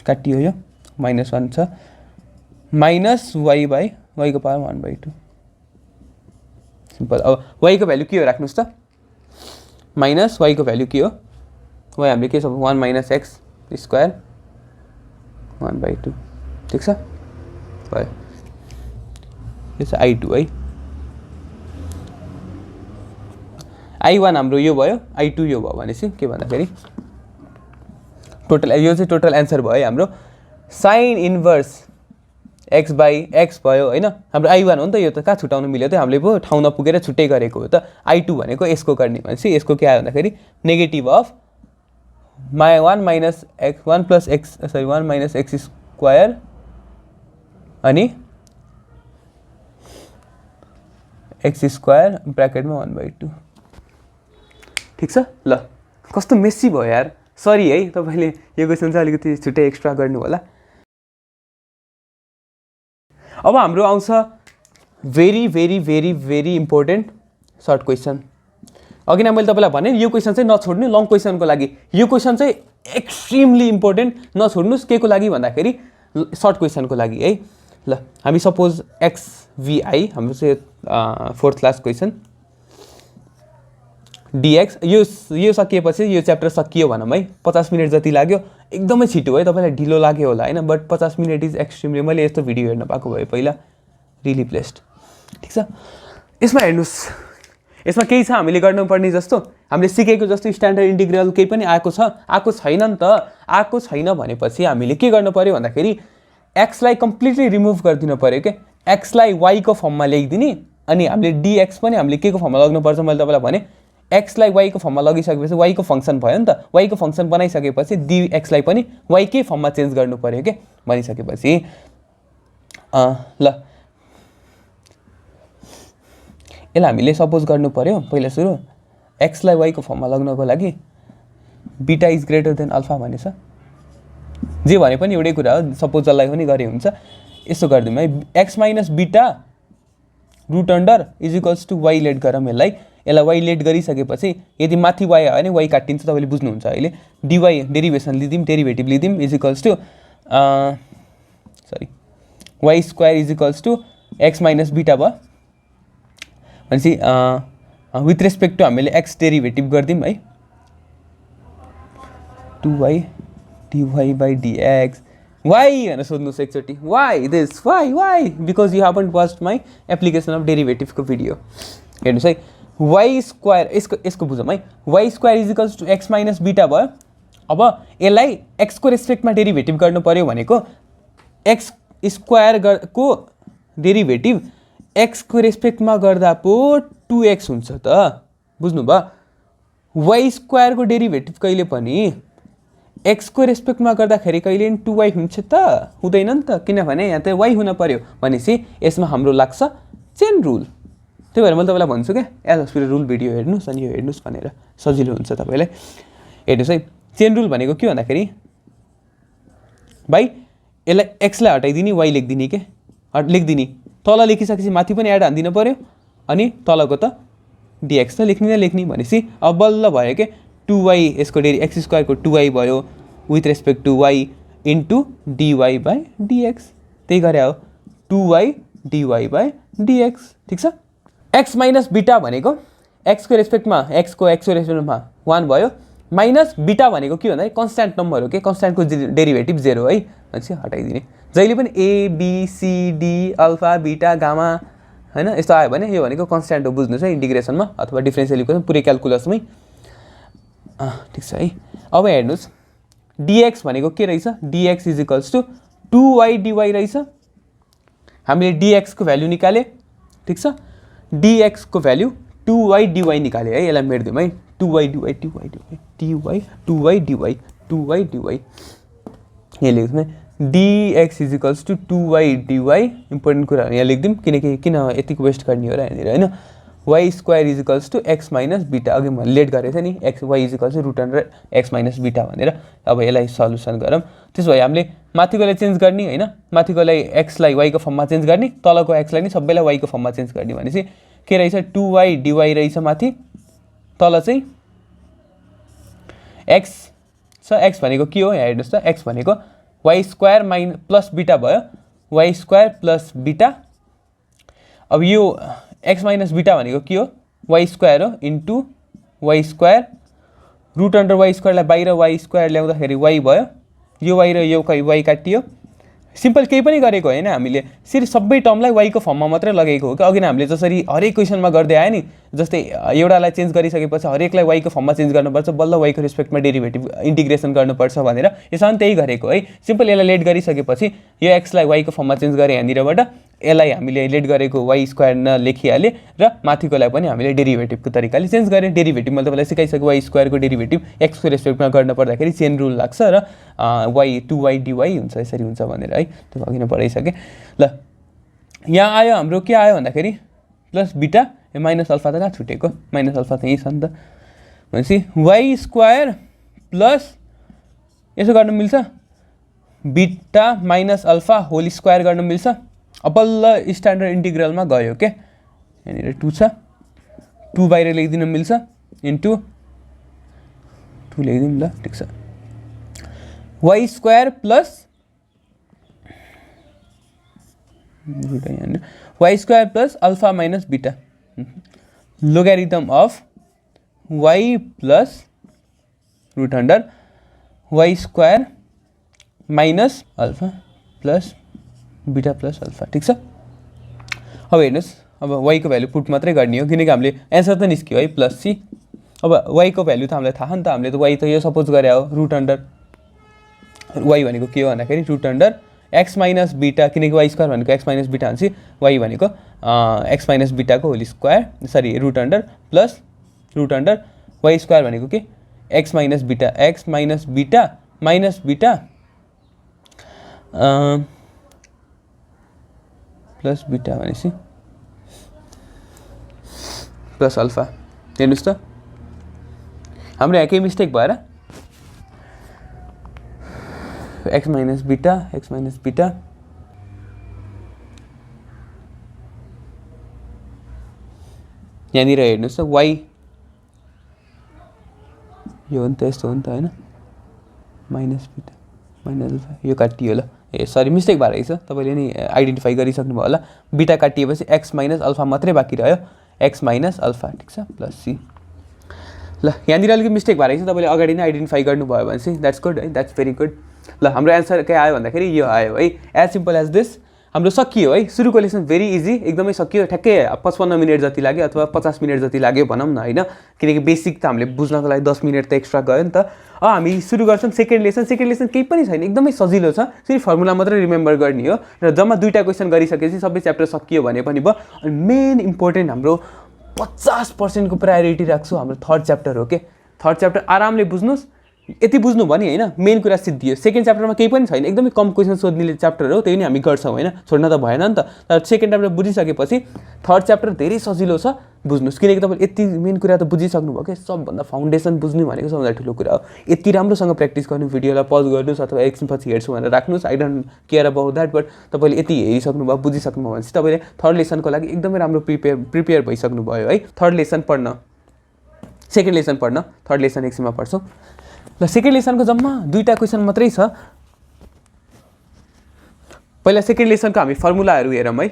काटियो यो माइनस 1 छ, माइनस वाइ बाई वाइको पावरमा 1 बाई 2, सिम्पल। अब वाइको भ्यालु के हो राख्नुहोस् त, माइनस वाइको भ्यालु के हो, वाइ हामीले के छ 1 माइनस एक्स स्क्वायर 1 बाई 2, ठिक छ भयो, यो चाहिँ I2 है, I1 हाम्रो यो भयो, I2 यो भयो भनेपछि के भन्दाखेरि टोटल, यो चाहिँ टोटल एन्सर भयो है हाम्रो, sine inverse x by x भयो होइन, हाम्रो I1 हो नि त, यो त कहाँ छुटाउनु मिल्यो त, हामीले पो ठाउँ नपुगेर छुट्टै गरेको हो त। I2 भनेको यसको गर्ने भनेपछि यसको के आयो भन्दाखेरि negative of 1 minus x 1 plus x sorry 1 minus X square अनि एक्स स्क्वायर ब्र्याकेटमा 1 बाई 2, ठिक छ। ल कस्तो मेसी भयो यार, सरी है, तपाईँले यो क्वेसन चाहिँ अलिकति छुट्टै एक्स्ट्रा गर्नु होला। अब हाम्रो आउँछ very very very very important short question. अघि नै मैले तपाईँलाई भने यो क्वेसन चाहिँ नछोड्नु, लङ क्वेसनको लागि यो क्वेसन चाहिँ एक्सट्रिमली इम्पोर्टेन्ट, नछोड्नुहोस्। के को लागि भन्दाखेरि सर्ट क्वेसनको लागि है। ल हामी सपोज XVI हाम्रो चाहिँ 4th क्लास क्वेसन dx, यो सकिएपछि यो च्याप्टर सकियो भनौँ है, 50 मिनट जति लाग्यो, एकदमै छिटो है, तपाईँलाई ढिलो लाग्यो होला होइन, बट 50 मिनट इज एक्सट्रिमली, मैले यस्तो भिडियो हेर्न पाएको भए पहिला रियली ब्लेस्ड, ठिक छ। यसमा हेर्नुहोस्, यसमा केही छ हामीले गर्नुपर्ने जस्तो, हामीले सिकेको जस्तो स्ट्यान्डर्ड इन्टिग्रल केही पनि आएको छैन नि त। आएको छैन भनेपछि हामीले के गर्नु पऱ्यो भन्दाखेरि एक्सलाई कम्प्लिटली रिमुभ गरिदिनु पऱ्यो क्या, एक्सलाई वाइको फर्ममा लेखिदिने, अनि हामीले डिएक्स पनि हामीले के को फर्ममा लग्नुपर्छ, मैले तपाईँलाई भने एक्सलाई वाइको फर्ममा लगिसकेपछि वाइको फङ्सन भयो नि त, वाइको फङ्सन बनाइसकेपछि डिएक्सलाई पनि वाइकै फर्ममा चेन्ज गर्नु पऱ्यो क्या भनिसकेपछि। ल यसलाई हामीले सपोज गर्नु पऱ्यो पहिला सुरु, एक्सलाई वाइको फर्ममा लग्नको लागि beta is greater than alpha भनेछ, जे भने पनि एउटै कुरा हो, सपोज जसलाई पनि गरे हुन्छ। यसो गरिदिउँ है, x minus beta root under is equals to y let गरौँ यसलाई वाइ लेट गरिसकेपछि यदि माथि वाइ आयो भने वाइ काटिन्छ, तपाईँले बुझ्नुहुन्छ अहिले। डिवाई डेरिभेसन लिदिउँ, डेरिभेटिभ लिदिउँ is equals to Y square is equals to x minus beta भयो। भनेपछि विथ रेस्पेक्ट टु हामीले एक्स डेरिभेटिभ गरिदिउँ है, 2y dy by dx why भनेर सोध्नुहोस् एकचोटि, why this why because you haven't watched my application of डेरिभेटिभको भिडियो। हेर्नुहोस् है, वाइ स्क्वायर यसको बुझौँ है, Y square is equals to x minus beta भयो। अब यसलाई एक्सको रेस्पेक्टमा डेरिभेटिभ गर्नु पऱ्यो भनेको एक्स स्क्वायरको डेरिभेटिभ एक्सको रेस्पेक्टमा गर्दा पो 2x हुन्छ त, बुझ्नुभयो। वाइ स्क्वायरको डेरिभेटिभ कहिले पनि एक्सको रेस्पेक्टमा गर्दाखेरि कहिले 2y हुन्छ त, हुँदैन नि त, किनभने यहाँ त y हुन पऱ्यो। भनेपछि यसमा हाम्रो लाग्छ चेन रुल। त्यही भएर मैले तपाईँलाई भन्छु क्या, एज रुल भिडियो हेर्नुहोस् अनि यो हेर्नुहोस् भनेर, सजिलो हुन्छ तपाईँलाई। हेर्नुहोस् है, चेन रुल भनेको के भन्दाखेरि भाइ यसलाई एक्सलाई हटाइदिने वाइ लेखिदिने के लेखिदिने, तल लेखिसकेपछि माथि पनि एड हानिदिनु पऱ्यो, अनि तलको त डिएक्स त लेख्ने नै लेख्ने। भनेपछि अब बल्ल भयो के 2y यसको एक्स स्क्वायरको 2y भयो with respect to y into dy by dx, त्यही गरे हो 2y dy बाई dx, ठिक छ। एक्स माइनस बिटा भनेको एक्सको रेस्पेक्टमा एक्सको रेस्पेक्टमा 1 भयो, माइनस बिटा भनेको के भन्दा कन्स्ट्यान्ट नम्बर हो कि, कन्स्ट्यान्टको डेरिभेटिभ 0 है, भनेपछि हटाइदिने। जहिले पनि A B C D alpha beta gamma होइन यस्तो आयो भने यो भनेको कन्स्ट्यान्ट हो, बुझ्नुहोस् है, इन्टिग्रेसनमा अथवा डिफ्रेन्सियल इक्वेसन पुरै क्यालकुलसमै, ठिक छ है। अब हेर्नुहोस् डिएक्स भनेको के रहेछ, dx is equals to 2y dy रहेछ। हामीले डिएक्सको भ्याल्यु निकाले, ठिक छ, डिएक्सको भ्याल्यु 2y dy निकाले है, यसलाई मेट्दिउँ है, 2y dy यहाँ लेख्छौँ dx is equals to 2y dy, important कुराहरू यहाँ लेखिदिउँ किन यतिको वेस्ट गर्ने हो र यहाँनिर होइन। Y square is equals to x minus beta, अघि मैले लेट गरेको थिएँ नि, x y is equals to root under x minus beta भनेर। अब यसलाई सल्युसन गरौँ, त्यसो भए हामीले माथिकोलाई चेन्ज गर्ने होइन, माथिकोलाई एक्सलाई वाइको फर्ममा चेन्ज गर्ने, तलको एक्सलाई नि सबैलाई वाइको फर्ममा चेन्ज गर्ने। भनेपछि के रहेछ 2y dy रहेछ माथि, तल चाहिँ एक्स छ, एक्स भनेको के हो यहाँ हेर्नुहोस् त, एक्स भनेको वाइ स्क्वायर प्लस बिटा भयो, वाइ स्क्वायर प्लस बिटा। अब यो एक्स माइनस बिटा भनेको के हो, वाइ स्क्वायर हो into Y square root under Y स्क्वायरलाई बाहिर वाइ स्क्वायर ल्याउँदाखेरि वाइ भयो, यो वाइ र यो वाइ काटियो। सिम्पल केही पनि गरेको होइन हामीले, सिर्फ सबै टर्मलाई वाइको फर्ममा मात्रै लगेको हो कि। अघि नै हामीले जसरी हरेक क्वेसनमा गर्दै आयो नि, जस्तै एउटालाई चेन्ज गरिसकेपछि हरेकलाई वाइको फर्ममा चेन्ज गर्नुपर्छ, बल्ल वाइको रेस्पेक्टमा डेरिभेटिभ इन्टिग्रेसन गर्नुपर्छ भनेर यसमा पनि त्यही गरेको है। सिम्पल यसलाई लेट गरिसकेपछि यो एक्सलाई वाइको फर्ममा चेन्ज गरेँ यहाँनिरबाट, यसलाई हामीले लेट गरेको वाइ स्क्वायर लेखिहालेँ र माथिकोलाई पनि हामीले डेरिभेटिभको तरिकाले चेन्ज गरेँ। डेरिभेटिभ मैले तपाईँलाई सिकाइसकेँ, वाइ स्क्वायरको डेरिभेटिभ एक्सको रेस्पेक्टमा गर्न पर्दाखेरि चेन रुल लाग्छ र वाइ 2y dy हुन्छ, यसरी हुन्छ भनेर है, त्यो अघि नै पढाइसकेँ। ल यहाँ आयो हाम्रो के आयो भन्दाखेरि प्लस बिटा, माइनस अल्फा त कहाँ छुटेको, माइनस अल्फा त यहीँ छ नि त। भनेपछि वाइ स्क्वायर प्लस यसो गर्नु मिल्छ, बिटा माइनस अल्फा होल स्क्वायर गर्नु मिल्छ। अब बल्ल स्ट्यान्डर्ड इन्टिग्रलमा गयो के, यहाँनिर 2 छ, 2 बाहिर लेखिदिनु मिल्छ इन्टु 2 लेखिदिउँ ल, ठिक छ, Y square plus Y square plus alpha minus beta logarithm of Y plus root under Y square minus alpha plus beta plus alpha, ठिक छ। अब हेर्नुहोस्, अब वाइको भ्याल्यु पुट मात्रै गर्ने हो, किनकि हामीले एन्सर त निस्क्यो है प्लस सी। अब वाइको भ्याल्यु त हामीलाई थाहा नि त, हामीले त वाइ त यो सपोज गरे हो रुट अन्डर वाइ भनेको के हो भन्दाखेरि root under x minus beta, किनकि वाइ स्क्वायर भनेको एक्स माइनस बिटा हुन्छ, वाइ भनेको एक्स माइनस बिटाको whole square, sorry root under plus root under Y square भनेको के X minus beta, X minus beta minus beta plus beta भनेपछि प्लस अल्फा। हेर्नुहोस् त हाम्रो यहाँ केही मिस्टेक भएर एक्स माइनस बिटा यहाँनिर हेर्नुहोस् त वाइ यो हो नि त यस्तो हो नि त होइन माइनस बिटा माइनस अल्फा यो काटियो ल ए सरी मिस्टेक भएर रहेछ तपाईँले नि आइडेन्टिफाई गरिसक्नु भयो होला बिटा काटिएपछि एक्स माइनस अल्फा मात्रै बाँकी रह्यो एक्स माइनस अल्फा ठिक छ प्लस सी ल यहाँनिर अलिकति मिस्टेक भएर रहेछ तपाईँले अगाडि नै आइडेन्टिफाई गर्नुभयो भने चाहिँ द्याट्स गुड है द्याट्स भेरी गुड ल हाम्रो एन्सर के आयो भन्दाखेरि यो आयो है एज सिम्पल एज दिस हाम्रो सकियो है सुरुको लेसन भेरी इजी एकदमै सकियो ठ्याक्कै 55 मिनट जति लाग्यो अथवा 50 मिनट जति लाग्यो भनौँ न होइन किनकि बेसिक त हामीले बुझ्नको लागि 10 मिनट त एक्स्ट्रा गयो नि त हामी सुरु गर्छौँ सेकेन्ड लेसन केही पनि छैन एकदमै सजिलो छ सिर्फ फर्मुला मात्रै रिमेम्बर गर्ने हो र जम्मा 2टा क्वेसन गरिसकेपछि सबै च्याप्टर सकियो भने पनि भयो अनि मेन इम्पोर्टेन्ट हाम्रो 50% को प्रायोरिटी राख्छु हाम्रो थर्ड च्याप्टर हो के थर्ड च्याप्टर आरामले बुझ्नुहोस् यति बुझ्नु भयो नि होइन मेन कुरा सिद्धियो सेकेन्ड च्याप्टरमा केही पनि छैन एकदमै कम क्वेसन सोध्ने च्याप्टर हो त्यही नै हामी गर्छौँ होइन छोड्न त भएन नि त तर सेकेन्ड च्याप्टर बुझिसकेपछि थर्ड च्याप्टर धेरै सजिलो छ बुझ्नुहोस् किनकि तपाईँले यति मेन कुरा त बुझिसक्नु भयो कि सबभन्दा फाउन्डेसन बुझ्नु भनेको सबभन्दा ठुलो कुरा हो यति राम्रोसँग प्र्याक्टिस गर्नु भिडियोलाई पज गर्नुहोस् अथवा एकछिनपछि हेर्छु भनेर राख्नुहोस् I don't care about that but तपाईँले यति हेरिसक्नु भयो बुझिसक्नु भयो भने चाहिँ तपाईँले थर्ड लेसनको लागि एकदमै राम्रो प्रिपेयर भइसक्नु भयो है थर्ड लेसन पढ्न सेकेन्ड लेसन पढ्न थर्ड लेसन एकछिनमा पढ्छौँ ल सेकेन्ड लेसनको जम्मा 2टा क्वेसन मात्रै छ पहिला सेकेन्ड लेसनको हामी फर्मुलाहरू हेरौँ है